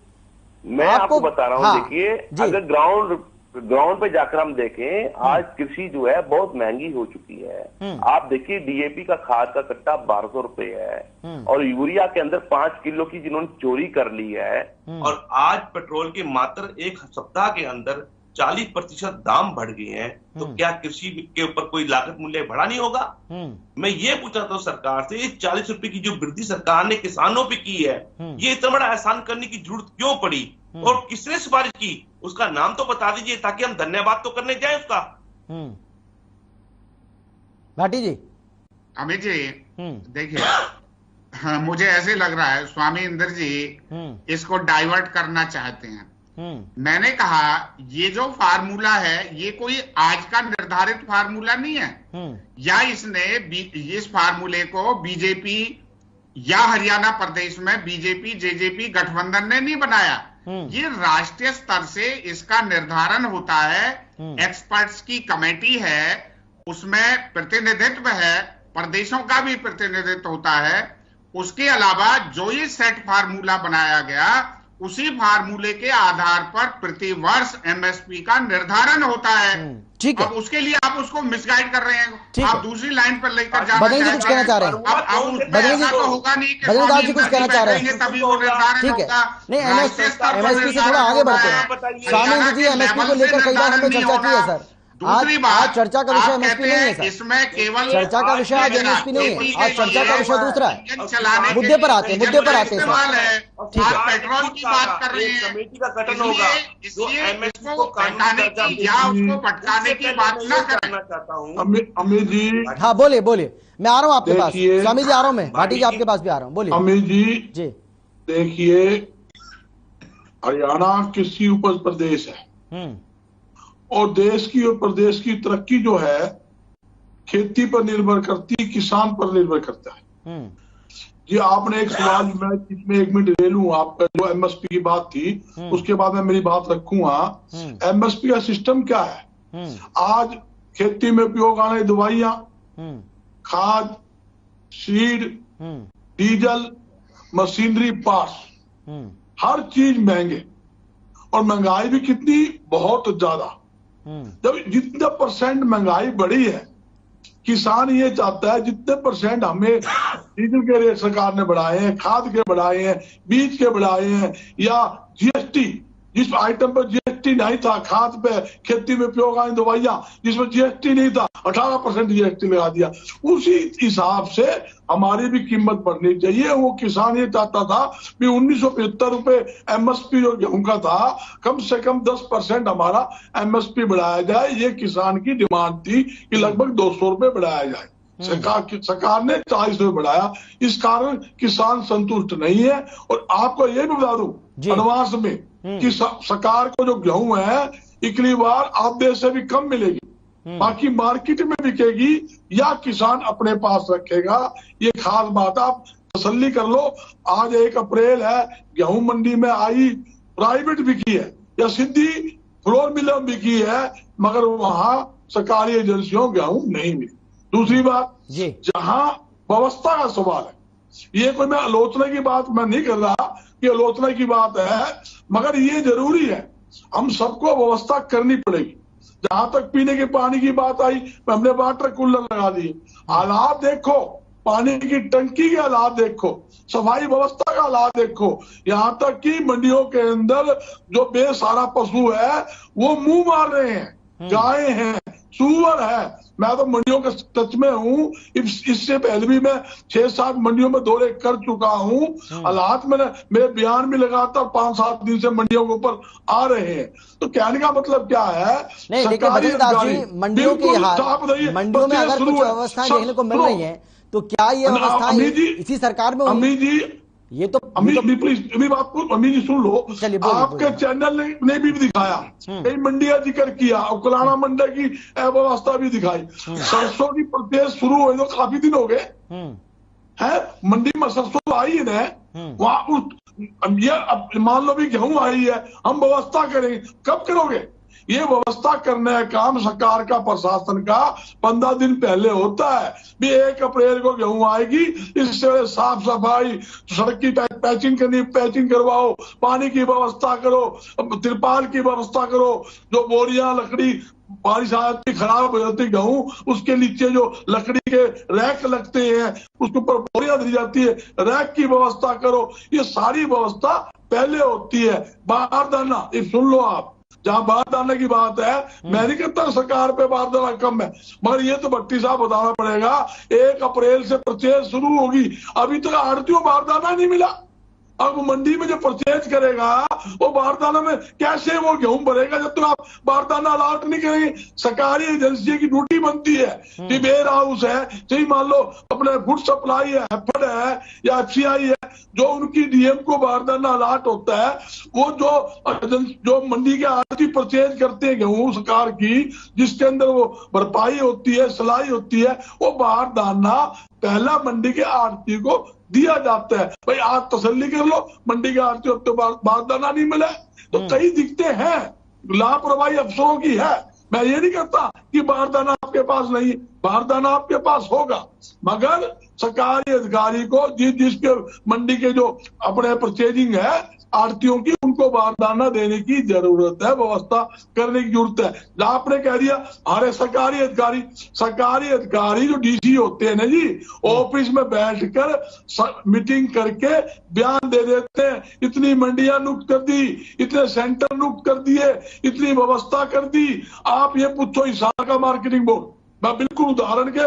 मैं आपको बता रहा हूँ। हाँ, देखिए अगर ग्राउंड पे जाकर हम देखें, आज कृषि जो है बहुत महंगी हो चुकी है। आप देखिए डीएपी का खाद का कट्टा 1200 रुपए है और यूरिया के अंदर 5 किलो की जिन्होंने चोरी कर ली है। और आज पेट्रोल के मात्र 1 सप्ताह के अंदर 40% दाम बढ़ गए हैं। तो क्या कृषि के ऊपर कोई लागत मूल्य बढ़ा नहीं होगा? मैं ये पूछ रहा था सरकार से, 40 रुपए की जो वृद्धि सरकार ने किसानों पे की है, ये इतना बड़ा एहसान करने की जरूरत क्यों पड़ी और किसने सिफारिश की? उसका नाम तो बता दीजिए ताकि हम धन्यवाद तो करने जाए उसका। भाटी जी। अमित जी देखिए, हाँ, मुझे ऐसे लग रहा है स्वामी इंद्र जी इसको डाइवर्ट करना चाहते हैं। मैंने कहा ये जो फार्मूला है ये कोई आज का निर्धारित फार्मूला नहीं है, या इसने इस फार्मूले को बीजेपी या हरियाणा प्रदेश में बीजेपी जेजेपी गठबंधन ने नहीं बनाया। ये राष्ट्रीय स्तर से इसका निर्धारण होता है। एक्सपर्ट्स की कमेटी है, उसमें प्रतिनिधित्व है, प्रदेशों का भी प्रतिनिधित्व होता है। उसके अलावा जो ये सेट फार्मूला बनाया गया उसी फार्मूले के आधार पर प्रतिवर्ष एमएसपी का निर्धारण होता है। ठीक है। अब उसके लिए आप उसको मिसगाइड कर रहे हैं, आप दूसरी लाइन पर लेकर जाना बदल जी कुछ कहना चाह रहे हैं। बदल जी तो होगा नहीं कि बदल जी कुछ कहना चाह रहे हैं, तभी वो निर्धारण ठीक है। होगा। नहीं, एमएसपी से थोड़ा आगे बढ़ते हैं। स्वामी जी एमएसपी को लेकर कई बार हमने चर्चा की है सर। दूसरी बात, चर्चा का विषय एमएसपी नहीं है सर, इसमें केवल चर्चा का विषय आज एमएसपी नहीं है, आज चर्चा का विषय दूसरा है। मुद्दे पर आते हैं सवाल है। ठीक है, पेट्रोल की बात कर रहे हैं, कमेटी का गठन होगा, इसलिए इसको हटाने की या उसको भटकाने की बात ना करना चाहता हूँ। अमित जी, हाँ बोलिए बोलिए, मैं आ रहा हूँ आपके पास। स्वामी जी आ रहा हूँ, मैं भाटी जी आपके पास भी आ रहा हूँ, बोलिए। अमित जी देखिए, हरियाणा कृषि उपज प्रदेश है और देश की और प्रदेश की तरक्की जो है खेती पर निर्भर करती, किसान पर निर्भर करता है। जी आपने एक सवाल, मैं इसमें 1 मिनट ले लूं, आपका जो एमएसपी की बात थी उसके बाद मैं मेरी बात रखूंगा। एमएसपी का सिस्टम क्या है? आज खेती में उपयोग आने दवाइयां, खाद, सीड, डीजल, मशीनरी, पार्ट्स, हर चीज महंगे, और महंगाई भी कितनी, बहुत ज्यादा। जब जितने % महंगाई बढ़ी है, किसान ये चाहता है जितने % हमें डीजल के रेट सरकार ने बढ़ाए हैं, खाद के बढ़ाए हैं, बीज के बढ़ाए हैं, या जीएसटी, जिस आइटम पर जीएसटी नहीं था, खाद पे, खेती में उपयोग आने दवाइयां जिसमें जीएसटी नहीं था, 18% जीएसटी लगा दिया। उसी हिसाब से हमारी भी कीमत बढ़नी चाहिए। वो किसान ये चाहता था कि 1975 रुपए एमएसपी जो गेहूं का था, कम से कम 10% हमारा एमएसपी बढ़ाया जाए। ये किसान की डिमांड थी कि लगभग 200 रुपए बढ़ाया जाए। सरकार ने 40 रुपए बढ़ाया, इस कारण किसान संतुष्ट नहीं है। और आपको ये भी बता दूं एडवांस में कि सरकार को जो गेहूं है इकली बार आधे से भी कम मिलेगी, बाकी मार्केट में बिकेगी या किसान अपने पास रखेगा। ये खास बात, आप तसल्ली कर लो। आज 1 अप्रैल है, गेहूं मंडी में आई, प्राइवेट बिकी है या सीधी फ्लोर मिल में बिकी है, मगर वहां सरकारी एजेंसियों गेहूं नहीं मिली। दूसरी बात, जहां व्यवस्था का सवाल है, ये कोई मैं आलोचना की बात मैं नहीं कर रहा कि आलोचना की बात है, मगर ये जरूरी है, हम सबको व्यवस्था करनी पड़ेगी। जहां तक पीने के पानी की बात आई, हमने वाटर कूलर लगा दिए। हालात देखो, पानी की टंकी के हालात देखो, सफाई व्यवस्था का हालात देखो, यहाँ तक कि मंडियों के अंदर जो बेसहारा पशु है वो मुंह मार रहे हैं, गाय हैं, सुअर है। मैं तो मंडियों के टच में हूँ, इससे पहले भी मैं 6-7 मंडियों में दौरे कर चुका हूँ। हालात मैंने मेरे बयान में लगातार 5-7 दिन से मंडियों के ऊपर आ रहे हैं। तो कहने का मतलब क्या है, नहीं देखिए बद्रीदास जी, मंडियों के मंडियों में अगर कुछ व्यवस्थाएं देखने को मिल रही है, तो क्या ये व्यवस्थाएं इसी सरकार में अमित जी, ये तो प्लीज बात को अमीर जी सुन लो। आपके चैनल ने भी दिखाया, कई मंडियां जिक्र किया, उकलाना मंडी की अव्यवस्था भी दिखाई। सरसों की परचेज शुरू हुए तो काफी दिन हो गए हैं, मंडी में सरसों आई है, वहां अब मान लो भी गेहूं आई है, हम व्यवस्था करेंगे, कब करोगे? ये व्यवस्था करने का काम सरकार का, प्रशासन का 15 दिन पहले होता है। भी 1 अप्रैल को गेहूं आएगी, इससे साफ सफाई, सड़क की पैचिंग करनी, पैचिंग करवाओ, पानी की व्यवस्था करो, तिरपाल की व्यवस्था करो, जो बोरियां लकड़ी बारिश आती खराब हो जाती गेहूं, उसके नीचे जो लकड़ी के रैक लगते हैं उसके ऊपर बोरियां दी जाती है, रैक की व्यवस्था करो। ये सारी व्यवस्था पहले होती है। बारदाना, ये सुन लो आप, जहां बारदाना की बात है, मैं नहीं कहता सरकार पे बारदाना कम है, मगर ये तो भट्टी साहब बताना पड़ेगा, 1 अप्रैल से परचेज शुरू होगी, अभी तक आड़तियों बारदाना नहीं मिला। अब मंडी में जो परचेज करेगा वो बारदाना में कैसे वो गेहूं भरेगा जब तक आप बारदाना अलॉट नहीं करेंगे? सरकारी एजेंसी की ड्यूटी बनती है कि वेयर हाउस है, चाहे मान लो अपने फूड सप्लाई है, हैफेड है या एफसीआई है, जो उनकी डीएम को बारदाना अलॉट होता है, वो जो मंडी के आड़ती परचेज करते हैं गेहूं सरकार की, जिसके अंदर वो भरपाई होती है, सिलाई होती है, वो बारदाना पहला मंडी के आड़ती को दिया जाता है। भाई आज तसल्ली कर लो, मंडी के आड़ती तो बारदाना नहीं मिला, तो कई दिक्कतें हैं, लापरवाही अफसरों की है। मैं ये नहीं कहता कि बारदाना आपके पास नहीं, बारदाना आपके पास होगा, मगर सरकारी अधिकारी को जिसके मंडी के जो अपने परचेजिंग है आड़तियों की, उनको बारदाना देने की जरूरत है, व्यवस्था करने की जरूरत है। आपने कह दिया अरे सरकारी अधिकारी जो डीसी होते हैं ना जी, ऑफिस में बैठकर मीटिंग करके बयान दे देते हैं, इतनी मंडियां नियुक्त कर दी, इतने सेंटर नियुक्त कर दिए, इतनी व्यवस्था कर दी। आप ये पूछो हिसार का मार्केटिंग बोर्ड, मैं बिल्कुल उदाहरण के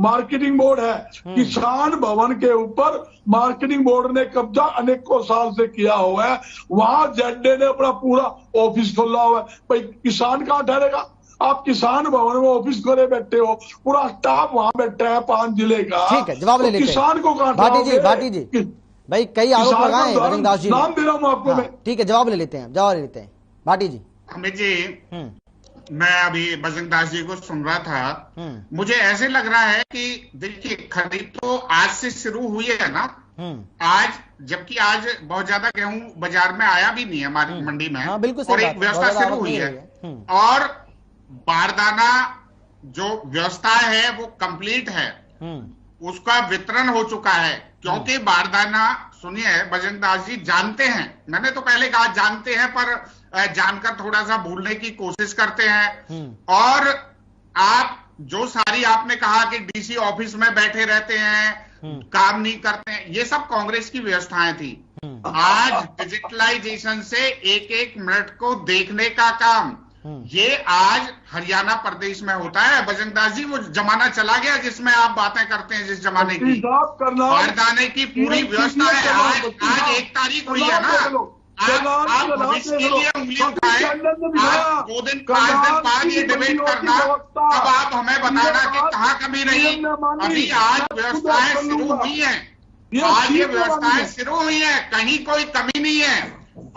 मार्केटिंग बोर्ड है, किसान भवन के ऊपर मार्केटिंग बोर्ड ने कब्जा अनेकों साल से किया हुआ है, वहां जेडे ने अपना पूरा ऑफिस खोला हुआ है। भाई किसान कहाँ ठहरेगा? आप किसान भवन में ऑफिस खोले बैठे हो, पूरा स्टाफ वहां बैठा है 5 जिले का। ठीक है, जवाब ले लेते हैं। किसान को कहाँ भाटी जी भाई कई आरोप लगाए बद्रीदास जी, नाम दे रहा हूँ आपको मैं। ठीक है, जवाब ले लेते हैं, भाटी जी। अमित जी, मैं अभी बजरंग दास जी को सुन रहा था, मुझे ऐसे लग रहा है कि देखिए खरीद तो आज से शुरू हुई है ना, आज, जबकि आज बहुत ज्यादा गेहूं बाजार में आया भी नहीं है हमारी मंडी में। हाँ, बिल्कुल और एक व्यवस्था शुरू हुई है और बारदाना जो व्यवस्था है वो कंप्लीट है, उसका वितरण हो चुका है। क्योंकि बारदाना, सुनिए बजरंग दास जी, जानते हैं, मैंने तो पहले कहा जानते हैं, पर जानकर थोड़ा सा भूलने की कोशिश करते हैं। और आप जो सारी आपने कहा कि डीसी ऑफिस में बैठे रहते हैं, काम नहीं करते हैं, ये सब कांग्रेस की व्यवस्थाएं थी। आज डिजिटलाइजेशन से एक एक मिनट को देखने का काम ये आज हरियाणा प्रदेश में होता है। बजरंग दास जी, वो जमाना चला गया जिसमें आप बातें करते हैं, जिस जमाने की बारदाने की पूरी व्यवस्था है। आज 1 तारीख हुई है ना, आप भविष्य के लिए उंगली उठाए, आप 2 दिन 5 दिन बाद ये डिबेट करना, तब आप हमें बताना कि कहाँ कमी रही। अभी आज व्यवस्थाएं शुरू हुई हैं, आज ये व्यवस्थाएं शुरू हुई हैं, कहीं कोई कमी नहीं है।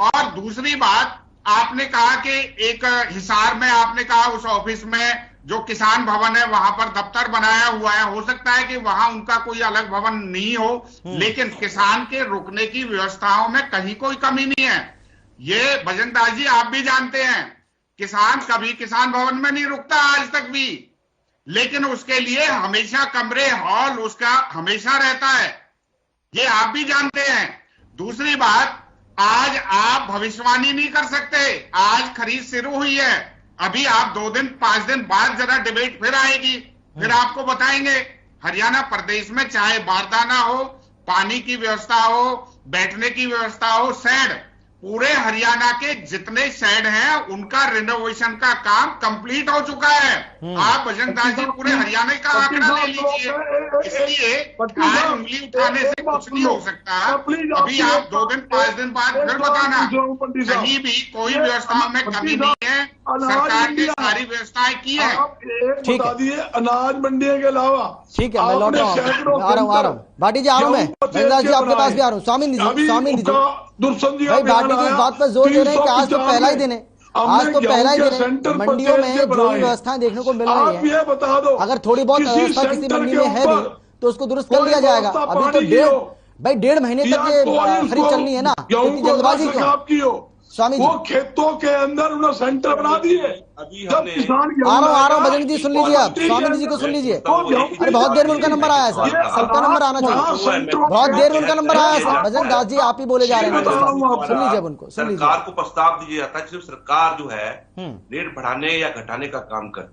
और दूसरी बात, आपने कहा कि एक हिसार में, आपने कहा उस ऑफिस में जो किसान भवन है वहां पर दफ्तर बनाया हुआ है, हो सकता है कि वहां उनका कोई अलग भवन नहीं हो, लेकिन किसान के रुकने की व्यवस्थाओं में कहीं कोई कमी नहीं है। ये बजरंग दास जी आप भी जानते हैं, किसान कभी किसान भवन में नहीं रुकता आज तक भी, लेकिन उसके लिए हमेशा कमरे, हॉल उसका हमेशा रहता है, ये आप भी जानते हैं। दूसरी बात, आज आप भविष्यवाणी नहीं कर सकते, आज खरीद शुरू हुई है, अभी आप 2 दिन 5 दिन बाद जरा डिबेट फिर आएगी, फिर आपको बताएंगे। हरियाणा प्रदेश में चाहे बारदाना हो, पानी की व्यवस्था हो, बैठने की व्यवस्था हो, शेड, पूरे हरियाणा के जितने शेड हैं उनका रिनोवेशन का काम कंप्लीट हो चुका है। आप बजरंग दास जी पूरे हरियाणा का आंकड़ा ले लीजिए, इसलिए आज उंगली उठाने से कुछ नहीं हो सकता। अभी आप 2 दिन 5 दिन बाद फिर बताना, कहीं भी कोई व्यवस्था में कमी नहीं है, सरकार ने सारी व्यवस्थाएं की है। ठीक है, अनाज मंडियों के अलावा, ठीक है, मैं लौट रहा हूँ, आ रहा हूँ भाटी जी, आ रहा हूँ मैं, बजरंग दास जी आपके पास भी आ रहा हूँ। स्वामी भाई भाटी जी इस बात पर जोर दे रहे हैं कि आज तो पहला ही दिन है, आज तो पहला ही दिन है, मंडियों में जो भी व्यवस्थाएं देखने को मिल रही है, अगर थोड़ी बहुत व्यवस्था किसी मंडी में है भी तो उसको दुरुस्त कर लिया जाएगा। अभी तो 1.5 महीने तक ये खरीद चलनी है ना, इतनी जल्दबाजी क्यों स्वामी जी? वो खेतों के अंदर उन्होंने सेंटर बना दिए। अभी जब किसान आ रहा हूँ बजरंग जी, सुन लीजिए आप, स्वामी जी को सुन लीजिए। अरे बहुत देर में उनका नंबर आया सर, सबका नंबर आना चाहिए, बहुत देर में उनका नंबर आया सर। बजरंग दास जी आप ही बोले जा रहे हैं, सुन लीजिए उनको, सुन लीजिए। सरकार को प्रस्ताव दीजिए जाता है, सिर्फ सरकार जो है रेट बढ़ाने या घटाने का काम कर,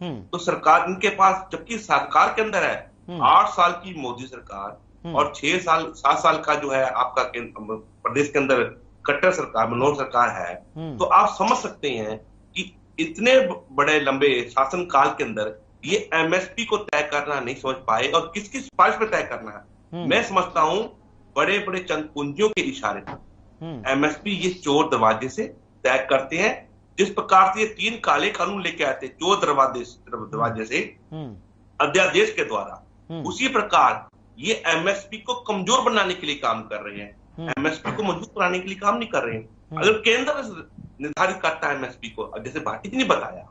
तो सरकार इनके पास, जबकि सरकार के अंदर है 8 साल की मोदी सरकार और 7 साल का जो है आपका प्रदेश के अंदर कट्टर सरकार, मनोहर सरकार है, तो आप समझ सकते हैं कि इतने बड़े लंबे शासन काल के अंदर ये एमएसपी को तय करना नहीं समझ पाए और किसकी सिफारिश पे तय करना है। मैं समझता हूं बड़े बड़े चंद पूंजियों के इशारे पर एमएसपी ये चोर दरवाजे से तय करते हैं। जिस प्रकार से ये 3 काले कानून लेके आते चोर दरवाजे से अध्यादेश के द्वारा, उसी प्रकार ये एमएसपी को कमजोर बनाने के लिए काम कर रहे हैं, एमएसपी को मजबूत कराने के लिए काम नहीं कर रहे हैं। अगर केंद्र निर्धारित करता है एमएसपी को, जैसे भाटी जी ने बताया,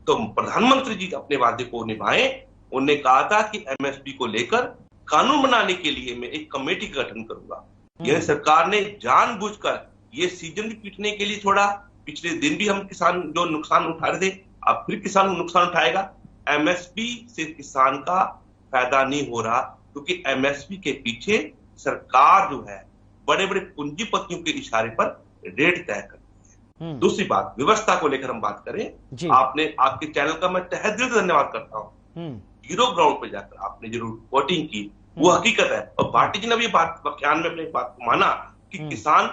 तो प्रधानमंत्री जी अपने वादे को निभाएं। उन्होंने कहा था कि एमएसपी को लेकर कानून बनाने के लिए मैं एक कमेटी का गठन करूंगा। यह सरकार ने जानबूझकर ये सीजन भी पीटने के लिए छोड़ा। पिछले दिन भी हम किसान जो नुकसान उठा रहे थे, अब फिर किसान नुकसान उठाएगा। एमएसपी से किसान का फायदा नहीं हो रहा, क्योंकि एमएसपी के पीछे सरकार जो है बड़े बड़े पूंजीपतियों के इशारे पर रेट तय करती है। दूसरी बात, व्यवस्था को लेकर हम बात करें, आपने, आपके चैनल का मैं तहे दिल से धन्यवाद करता हूं। जीरो ग्राउंड पे जाकर आपने जो रिपोर्टिंग की वो हकीकत है, और भाटी जी ने भी व्याख्यान में अपनी बात को माना कि किसान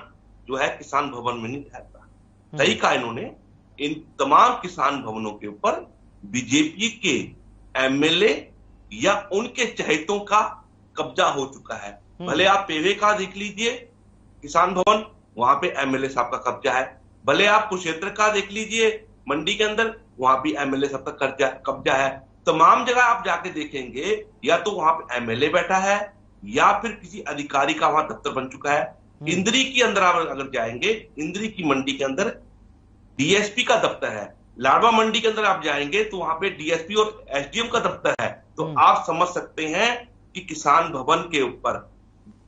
जो है किसान भवन में नहीं ठहरता। सही कहा इन्होंने, इन तमाम किसान भवनों के ऊपर बीजेपी के एमएलए या उनके चहेतों का कब्जा हो चुका है। भले आप पेवे का देख लीजिए किसान भवन, वहां पे एमएलए साहब का कब्जा है। भले आप कुरुक्षेत्र का देख लीजिए मंडी के अंदर, वहां भी एमएलए साहब का कब्जा है। तमाम जगह आप जाके देखेंगे, या तो वहां पे एमएलए बैठा है या फिर किसी अधिकारी का वहां दफ्तर बन चुका है। इंद्री के अंदर आप अगर जाएंगे, इंद्री की मंडी के अंदर डीएसपी का दफ्तर है, लाडवा मंडी के अंदर आप जाएंगे तो वहां पे डीएसपी और एसडीएम का दफ्तर है, तो आप समझ सकते हैं कि किसान भवन के ऊपर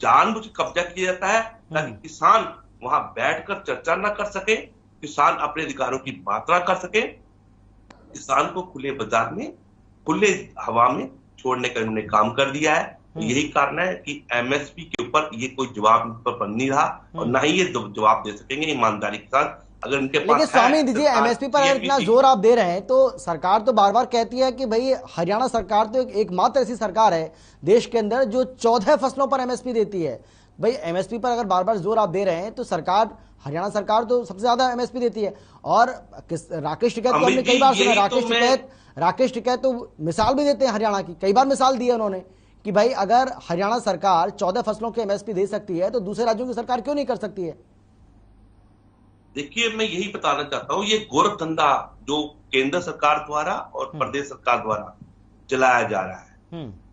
जानबूझ के कब्जा किया जाता है ताकि किसान वहां बैठकर चर्चा ना कर सके, किसान अपने अधिकारों की बात ना कर सके, किसान को खुले बाजार में, खुले हवा में छोड़ने का इन्होंने काम कर दिया है। तो यही कारण है कि एमएसपी के ऊपर ये कोई जवाब पर बन नहीं रहा और ना ही ये जवाब दे सकेंगे ईमानदारी के साथ अगर इनके पास। लेकिन स्वामी दीजिए, एमएसपी पर अगर इतना जोर आप दे रहे हैं तो सरकार तो बार बार कहती है कि भाई हरियाणा सरकार तो एकमात्र ऐसी सरकार है देश के अंदर जो 14 फसलों पर एमएसपी देती है। भाई एमएसपी पर अगर बार बार जोर आप दे रहे हैं तो सरकार, हरियाणा सरकार तो सबसे ज्यादा एमएसपी देती है। और राकेश टिकैत को हमने कई बार सुना, राकेश टिकैत तो मिसाल भी देते हैं हरियाणा की, कई बार मिसाल दी है उन्होंने कि भाई अगर हरियाणा सरकार 14 फसलों के एमएसपी दे सकती है तो दूसरे राज्यों की सरकार क्यों नहीं कर सकती है। देखिए, मैं यही बताना चाहता हूं, ये गोरखधंधा जो केंद्र सरकार द्वारा और प्रदेश सरकार द्वारा चलाया जा रहा है,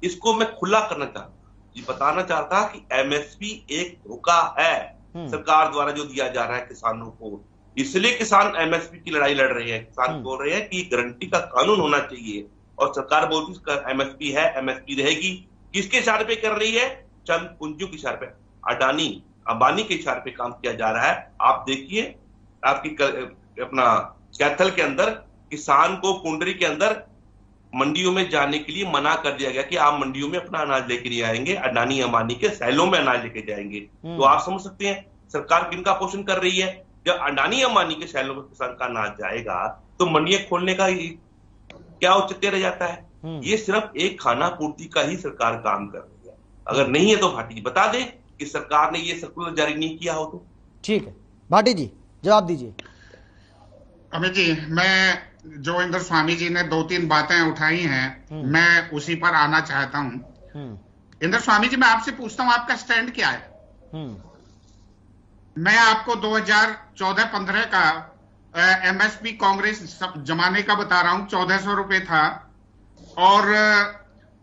इसको मैं खुला करना चाहता हूं, ये बताना चाहता कि एमएसपी एक धोखा है सरकार द्वारा जो दिया जा रहा है किसानों को। इसलिए किसान एमएसपी की लड़ाई लड़ रहे हैं। किसान बोल रहे हैं कि गारंटी का कानून होना चाहिए और सरकार बोलती है एमएसपी है, एमएसपी रहेगी। किसके इशारे पे कर रही है? चंद पूंजियों के इशारे पे, अडानी अंबानी के इशारे पे काम किया जा रहा है। आप देखिए, आपकी अपना कैथल के अंदर किसान को पुंडरी के अंदर मंडियों में जाने के लिए मना कर दिया गया कि आप मंडियों में अपना अनाज लेके नहीं आएंगे, अडानी अंबानी के सैलों में अनाज लेके जाएंगे। तो आप समझ सकते हैं सरकार किनका पोषण कर रही है। जब अडानी अंबानी के सैलों में किसान का अनाज जाएगा तो मंडियां खोलने का क्या औचित्य रह जाता है। ये सिर्फ एक खाना पूर्ति का ही सरकार काम कर रही है। अगर नहीं है तो भाटी जी बता दें कि सरकार ने ये सर्कुलर जारी नहीं किया हो तो। ठीक है, भाटी जी जवाब दीजिए। अमित जी, मैं जो इंद्र स्वामी जी ने 2-3 बातें उठाई हैं मैं उसी पर आना चाहता हूं। इंद्र स्वामी जी, मैं आपसे पूछता हूं आपका स्टैंड क्या है। मैं आपको 2014-15 का एमएसपी कांग्रेस जमाने का बता रहा हूं, 1400 रुपए था और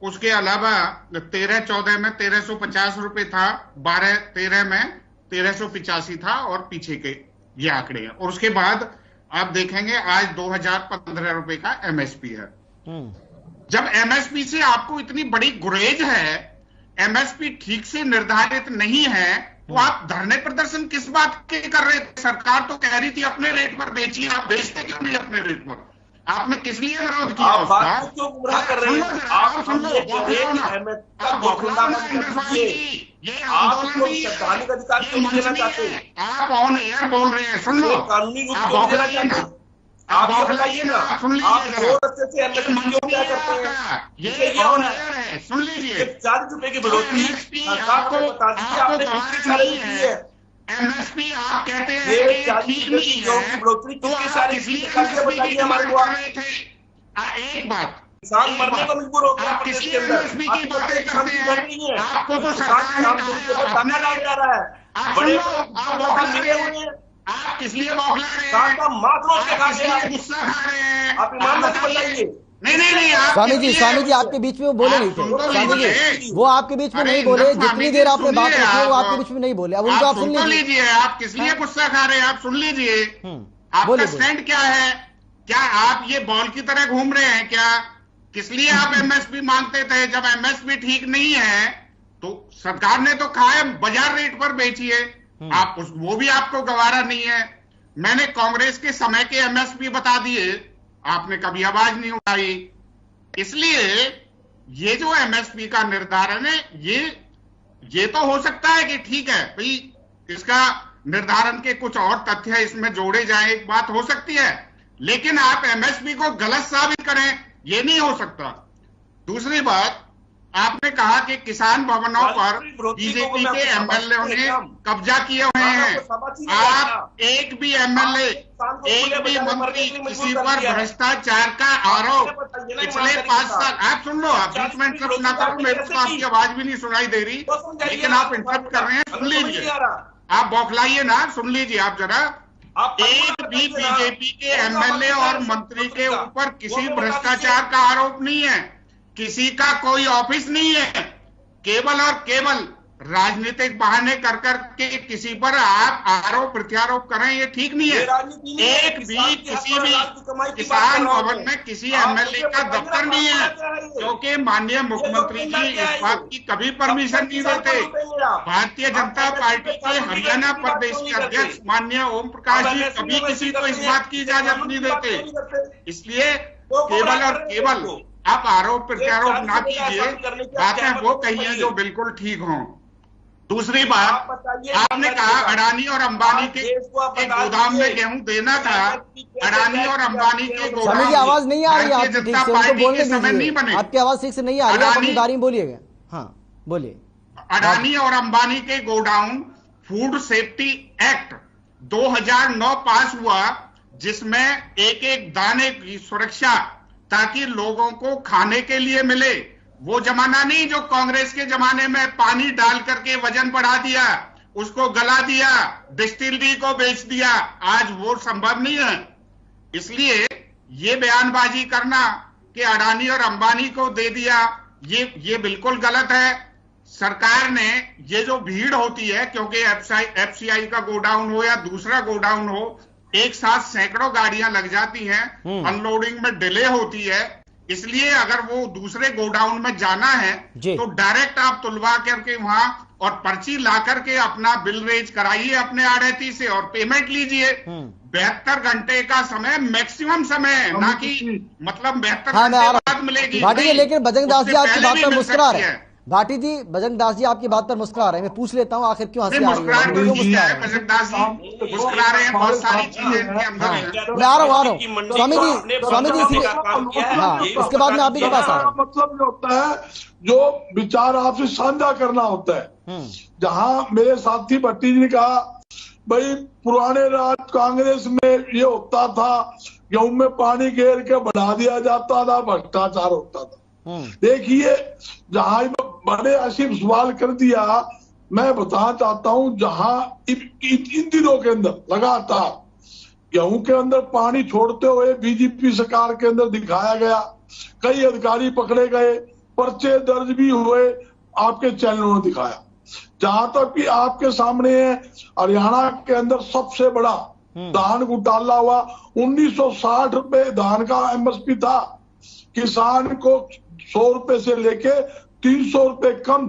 उसके अलावा 13-14 में 1350 रुपए था, 12-13 में 1385 था और पीछे के ये आंकड़े हैं। और उसके बाद आप देखेंगे आज 2015 रुपए का एमएसपी है। जब एमएसपी से आपको इतनी बड़ी गुरेज है, एमएसपी ठीक से निर्धारित नहीं है, तो आप धरने प्रदर्शन किस बात के कर रहे थे? सरकार तो कह रही थी अपने रेट पर बेचिए, आप बेचते क्यों नहीं अपने रेट पर? आपने किस लिए विरोध किया? आप बात को क्यों गुमराह कर रहे हैं? आप सुन लो, ये आप ऑन एयर बोल रहे हैं, सुन लो, कानूनी रूप से देना चाहते हैं। आप ये बताइए ना, आप 2 रस्ते से एमएसपी क्यों क्या करते हैं? ये ऑन एयर है, सुन लीजिए। 40 रुपए की बढ़ोतरी आपको बता दीजिए आपने किसके सारे की है। एमएसपी आप कहते हैं कि ठीक नहीं है, तो आप इसलिए बताइए हमारे को। एक बात, किसान मरने को मजबूर हो गया, आप किसलिए एमएसपी की बातें करते हैं? आपको तो सरकार डाला जा रहा है, बड़े मिले हुए हैं। आप किस लिए बौखला रहे हैं? गुस्सा खा रहे हैं? आप ईमानदारी बताइए। नहीं, स्वामी जी आपके बीच में वो बोले नहीं थे। स्वामी जी वो आपके बीच में नहीं बोले, जितनी देर आपने बात रखी है वो आपके बीच में नहीं बोले। अब उनको आप सुन लीजिए। आप किस लिए गुस्सा खा रहे हैं? आप सुन लीजिए, आपका स्टैंड क्या है? क्या आप ये बॉल की तरह घूम रहे हैं क्या? किस लिए आप एमएसपी मांगते थे? जब एमएसपी ठीक नहीं है तो सरकार ने तो कहा है बाजार रेट पर बेचिए, आप वो भी आपको गवारा नहीं है। मैंने कांग्रेस के समय के एमएसपी बता दिए, आपने कभी आवाज नहीं उठाई। इसलिए ये जो एमएसपी का निर्धारण है, ये तो हो सकता है कि ठीक है भाई, इसका निर्धारण के कुछ और तथ्य इसमें जोड़े जाएं, एक बात हो सकती है, लेकिन आप एमएसपी को गलत साबित करें, ये नहीं हो सकता। दूसरी बात, आपने कहा कि किसान भवनों पर बीजेपी के एमएलए ने कब्जा किए हुए हैं। आप एक भी एमएलए, एक भी मंत्री किसी पर भ्रष्टाचार का आरोप पिछले 5 साल, आप सुन लो, आप बीच में इंटरप्ट ना करो, मेरे को आपकी आवाज भी नहीं सुनाई दे रही, लेकिन आप इंटरप्ट कर रहे हैं। सुन लीजिए, आप बौखलाइए ना, सुन लीजिए आप जरा। एक भी बीजेपी के एमएलए और मंत्री के ऊपर किसी भ्रष्टाचार का आरोप नहीं है, किसी का कोई ऑफिस नहीं है, केवल और केवल राजनीतिक बहाने कर के किसी पर आप आरोप प्रत्यारोप करें, ये ठीक नहीं है। एक भी किसी भी किसान भवन में किसी एमएलए का दफ्तर नहीं है, क्योंकि माननीय मुख्यमंत्री जी इस बात की कभी परमिशन नहीं देते। भारतीय जनता पार्टी के हरियाणा प्रदेश के अध्यक्ष माननीय ओम प्रकाश जी कभी किसी को इस बात की इजाजत नहीं देते। इसलिए केवल और केवल आप आरोप प्रत्यारोप ना कीजिए, बातें वो कहिए जो बिल्कुल ठीक हों। दूसरी बात, आपने कहा अडानी और अंबानी के गोदाम में गेहूं देना था। अडानी और अंबानी के गोदाम की आवाज नहीं आ रही है आपकी ठीक से, उनको बोलने दीजिए। आपकी आवाज ठीक से नहीं आ रही है, अपनी बारी में बोलिएगा। हाँ बोलिए। अडानी और अंबानी के गोडाउन फूड सेफ्टी एक्ट 2009 पास हुआ, जिसमें एक एक दाने की सुरक्षा ताकि लोगों को खाने के लिए मिले। वो जमाना नहीं जो कांग्रेस के जमाने में पानी डाल करके वजन बढ़ा दिया, उसको गला दिया, डिस्टिलरी को बेच दिया। आज वो संभव नहीं है। इसलिए ये बयानबाजी करना कि अडानी और अंबानी को दे दिया, ये बिल्कुल गलत है। सरकार ने ये जो भीड़ होती है, क्योंकि एफसीआई का गोडाउन हो या दूसरा गोडाउन हो, एक साथ सैकड़ों गाड़ियां लग जाती हैं, अनलोडिंग में डिले होती है। इसलिए अगर वो दूसरे गोडाउन में जाना है तो डायरेक्ट आप तुलवा करके वहां और पर्ची ला करके अपना बिल रेज कराइए अपने आढ़ती से और पेमेंट लीजिए। 72 घंटे का समय मैक्सिमम समय है, ना कि मतलब 72 घंटे बाद मिलेगी। भाटी जी, लेकिन बजरंग दास जी आपकी बात पर मुस्कुरा रहे हैं। भाटी जी, बजरंग दास जी आपकी बात पर मुस्कुरा रहे हैं। मैं पूछ लेता हूँ आखिर क्यों हंसी आ रही है? बजरंग दास जी मुस्कुरा रहे हैं, बहुत सारी चीजें इनके अंदर हैं। मैं आ रहा हूँ स्वामी जी इसलिए हाँ, उसके बाद में आप ही के पास आ रहा हूँ। मतलब जो होता है, जो विचार आपसे साझा करना होता है। जहां मेरे साथी भट्टी जी ने कहा भाई पुराने राज कांग्रेस में ये होता था, गेहूं में पानी घेर के बढ़ा दिया जाता था, भ्रष्टाचार होता था। देखिए, जहां बड़े असीम सवाल कर दिया, मैं बताना चाहता हूं, जहां इन दिनों के अंदर लगातार गेहूं के अंदर पानी छोड़ते हुए बीजेपी सरकार के अंदर दिखाया गया, कई अधिकारी पकड़े गए, पर्चे दर्ज भी हुए, आपके चैनलों ने दिखाया। जहां तक कि आपके सामने है, हरियाणा के अंदर सबसे बड़ा धान घोटाला हुआ। 1960 रुपए धान का एमएसपी था, किसान को 100 रुपए से लेके 300 रुपए कम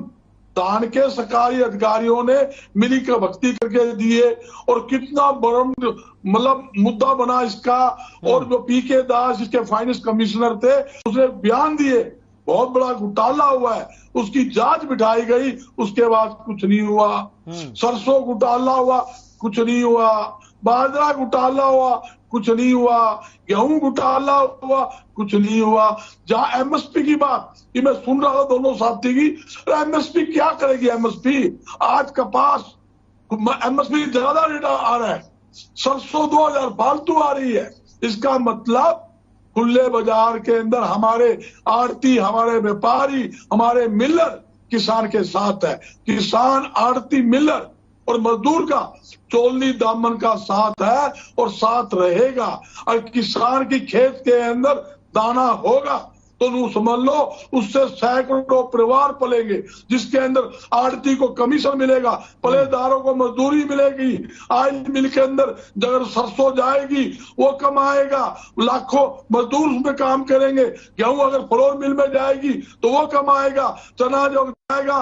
धान के सरकारी अधिकारियों ने मिली के भक्ति करके दिए। और कितना बड़ा मतलब मुद्दा बना इसका। और जो पीके दास इसके फाइनेंस कमिश्नर थे, उसने बयान दिए, बहुत बड़ा घोटाला हुआ है, उसकी जांच बिठाई गई, उसके बाद कुछ नहीं हुआ। सरसों घोटाला हुआ, कुछ नहीं हुआ। बाजरा घोटाला हुआ, कुछ नहीं हुआ। गेहूं घोटाला हुआ, कुछ नहीं हुआ। जहां एमएसपी की बात, ये मैं सुन रहा था दोनों साथी की, एमएसपी क्या करेगी? एमएसपी आज कपास एमएसपी ज्यादा रेट आ रहा है, सरसों 2000 फालतू आ रही है। इसका मतलब खुले बाजार के अंदर हमारे आड़ती, हमारे व्यापारी, हमारे मिलर किसान के साथ है। किसान, आड़ती, मिलर और मजदूर का चोली दामन का साथ है और साथ रहेगा। और किसान की खेत के अंदर दाना होगा तो नू समझ लो उससे सैकड़ों परिवार पलेंगे, जिसके अंदर आड़ती को कमीशन मिलेगा, पलेदारों को मजदूरी मिलेगी। आयल मिल के अंदर अगर सरसों जाएगी वो कमाएगा, लाखों मजदूर उसमें काम करेंगे। गेहूं अगर फ्लोर मिल में जाएगी तो वो कमाएगा, चना जो जाएगा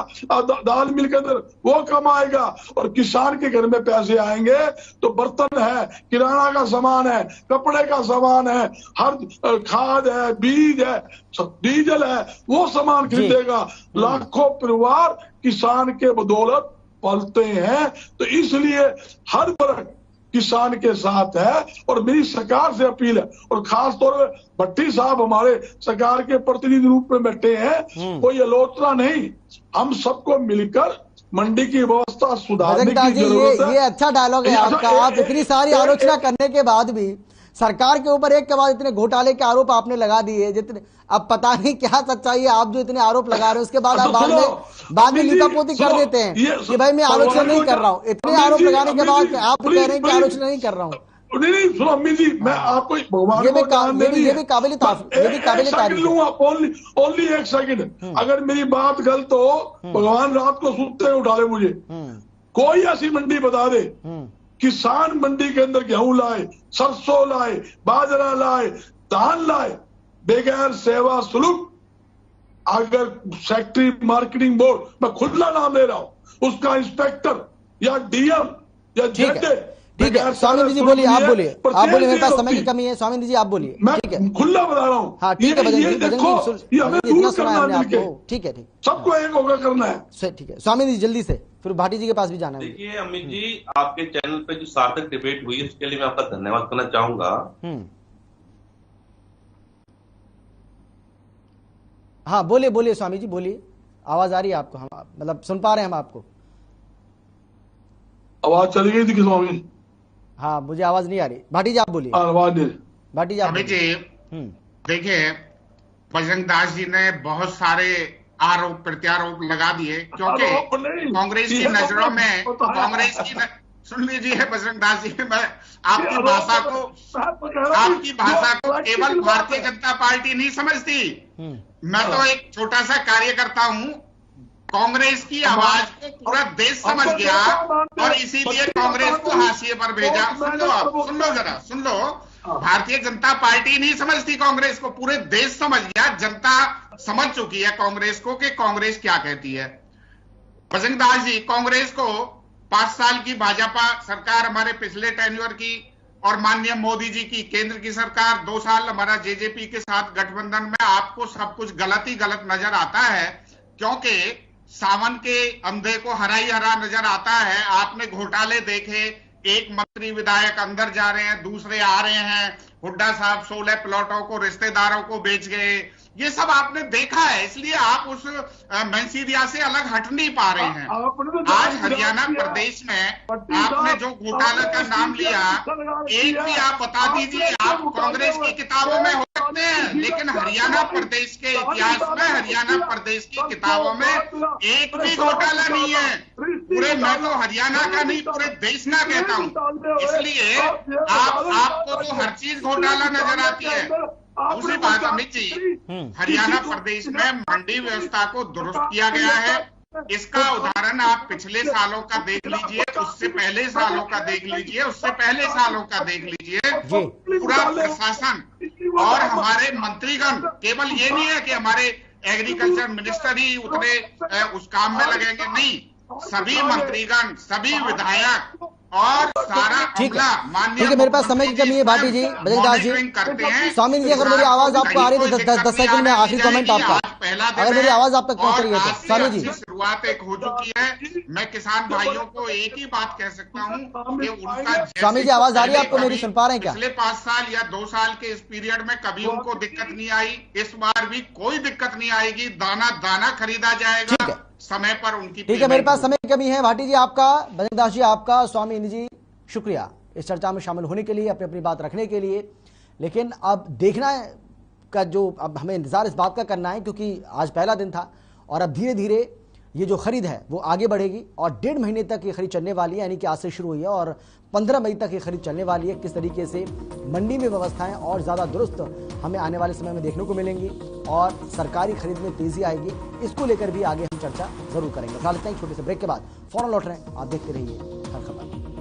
दाल मिल के अंदर वो कमाएगा। और किसान के घर में पैसे आएंगे तो बर्तन है, किराना का सामान है, कपड़े का सामान है, हर खाद है, बीज है, डीजल है, वो सामान खरीदेगा। लाखों परिवार किसान के बदौलत पलते हैं। तो इसलिए हर वर्ग किसान के साथ है। और मेरी सरकार से अपील है, और खास तौर पर भट्टी साहब हमारे सरकार के प्रतिनिधि रूप में बैठे हैं, कोई आलोचना नहीं, हम सबको मिलकर मंडी की व्यवस्था सुधारने की जरूरत है। ये अच्छा डायलॉग है आपका। आप इतनी सारी आलोचना करने के बाद भी सरकार के ऊपर एक के बाद इतने घोटाले के आरोप आपने लगा दिए, जितने अब पता नहीं क्या सच्चाई है। आप जो इतने आरोप लगा रहे हो उसके बाद आप बाद में लीपापोती कर देते हैं कि भाई मैं आलोचना नहीं कर रहा हूँ। इतने आरोप लगाने के बाद आप कह रहे हैं कि आलोचना नहीं कर रहा हूँ। नहीं सुनो अम्मी जी, मैं आपको भगवान ये को ज्ञान दे रही है। ये भी काबिल तारीफ लूंगा, ओनली एक सेकंड। अगर मेरी बात गलत हो, भगवान रात को सुनते हुए उठा ले मुझे। कोई ऐसी मंडी बता दे, किसान मंडी के अंदर गेहूं लाए, सरसों लाए, बाजरा लाए, धान लाए, बगैर सेवा शुल्क। अगर सेक्रेटरी मार्केटिंग बोर्ड, मैं खुला नाम ले रहा हूं, उसका इंस्पेक्टर या डीएम या जेडे, ठीक है स्वामी जी बोलिए, आप बोलिए, मेरे पास समय की कमी है। स्वामी जी आप बोलिए, ठीक है, खुला बता रहा हूँ। हाँ ठीक है, इतना सुना है हमने आपको, ठीक है, सबको एक होकर करना है। ठीक है स्वामी जी जल्दी से, फिर भाटी जी के पास भी जाना है। देखिए अमित जी, आपके चैनल पे जो सार्थक डिबेट हुई उसके लिए मैं आपका धन्यवाद करना चाहूंगा। हाँ बोलिए स्वामी जी बोलिए, आवाज आ रही है आपको, हम मतलब सुन पा रहे हैं हम आपको। आवाज चली गई थी कि स्वामी? हाँ मुझे आवाज नहीं आ रही। भाटी जी आप बोलिए। आवाज नहीं। भाटी जी आप जी देखिए, बजरंग दास जी ने बहुत सारे आरोप प्रत्यारोप लगा दिए, क्योंकि कांग्रेस की नजरों में, कांग्रेस की सुन लीजिए बजरंग दास जी, मैं आपकी भाषा को केवल भारतीय जनता पार्टी नहीं समझती। मैं तो एक छोटा सा कार्यकर्ता हूं। कांग्रेस की आवाज को पूरा देश समझ गया और इसीलिए कांग्रेस को हाशिए पर भेजा। सुन लो, भारतीय जनता पार्टी नहीं समझती कांग्रेस को, पूरे देश समझ गया। जनता समझ चुकी है कांग्रेस को कि कांग्रेस क्या कहती है। बजरंग दास जी, कांग्रेस को 5 साल की भाजपा सरकार हमारे पिछले टेन्योर की और माननीय मोदी जी की केंद्र की सरकार, 2 साल हमारा जेजेपी के साथ गठबंधन में, आपको सब कुछ गलत ही गलत नजर आता है, क्योंकि सावन के अंधे को हरा ही हरा नजर आता है। आपने घोटाले देखे, एक मंत्री विधायक अंदर जा रहे हैं, दूसरे आ रहे हैं। हुड्डा साहब 16 प्लॉटों को रिश्तेदारों को बेच गए, ये सब आपने देखा है, इसलिए आप उस मैंसीदिया से अलग हट नहीं पा रहे हैं। आज हरियाणा प्रदेश में आपने जो घोटाले का नाम लिया, एक भी आप बता दीजिए। आप कांग्रेस की किताबों में हो सकते हैं, लेकिन हरियाणा प्रदेश के इतिहास में, हरियाणा प्रदेश की किताबों में एक भी घोटाला नहीं है। पूरे, मैं तो हरियाणा का नहीं पूरे देश ना कहता हूं, इसलिए आपको तो हर चीज घोटाला नजर आती है। दूसरी बात अमित जी, हरियाणा प्रदेश में मंडी व्यवस्था को दुरुस्त किया गया है। इसका उदाहरण आप पिछले सालों का देख लीजिए, उससे पहले सालों का देख लीजिए, उससे पहले सालों का देख लीजिए। पूरा प्रशासन और हमारे मंत्रीगण, केवल ये नहीं है कि हमारे एग्रीकल्चर मिनिस्टर ही उतने उस काम में लगेंगे, नहीं, सभी मंत्रीगण, सभी विधायक और सारा अमला, ठीक है, मेरे पास समय की कमी है। भाटी जी, बजरंग दास जी, स्वामी जी, अगर मेरी आवाज आपको आ रही है 10 सेकंड में आखिरी कमेंट आपका, अगर मेरी आवाज आप तक पहुंच रही है तो स्वामी जी। शुरुआत एक हो चुकी है। मैं किसान भाइयों को एक ही बात कह सकता हूं कि उनका, स्वामी जी आवाज आ रही है आपको मेरी, सुन पा रहे हैं क्या? पिछले 5 साल या 2 साल के इस पीरियड में कभी उनको दिक्कत नहीं आई, इस बार भी कोई दिक्कत नहीं आएगी। दाना दाना खरीदा जाएगा समय पर उनकी। ठीक है, मेरे पास समय की कमी है। भाटी जी आपका, बजरंग दास जी आपका, स्वामी जी शुक्रिया इस चर्चा में शामिल होने के लिए, अपनी बात रखने के लिए। लेकिन अब देखना का जो, अब हमें इंतजार इस बात का करना है, क्योंकि आज पहला दिन था और अब धीरे धीरे ये जो खरीद है वो आगे बढ़ेगी और 1.5 महीने तक ये खरीद चलने वाली है, यानी कि आज से शुरू हुई है और 15 मई तक ये खरीद चलने वाली है। किस तरीके से मंडी में व्यवस्थाएं और ज़्यादा दुरुस्त हमें आने वाले समय में देखने को मिलेंगी और सरकारी खरीद में तेजी आएगी, इसको लेकर भी आगे हम चर्चा जरूर करेंगे। फिलहाल इतना ही, छोटे से ब्रेक के बाद फौरन लौट रहे हैं, आप देखते रहिए हर खबर।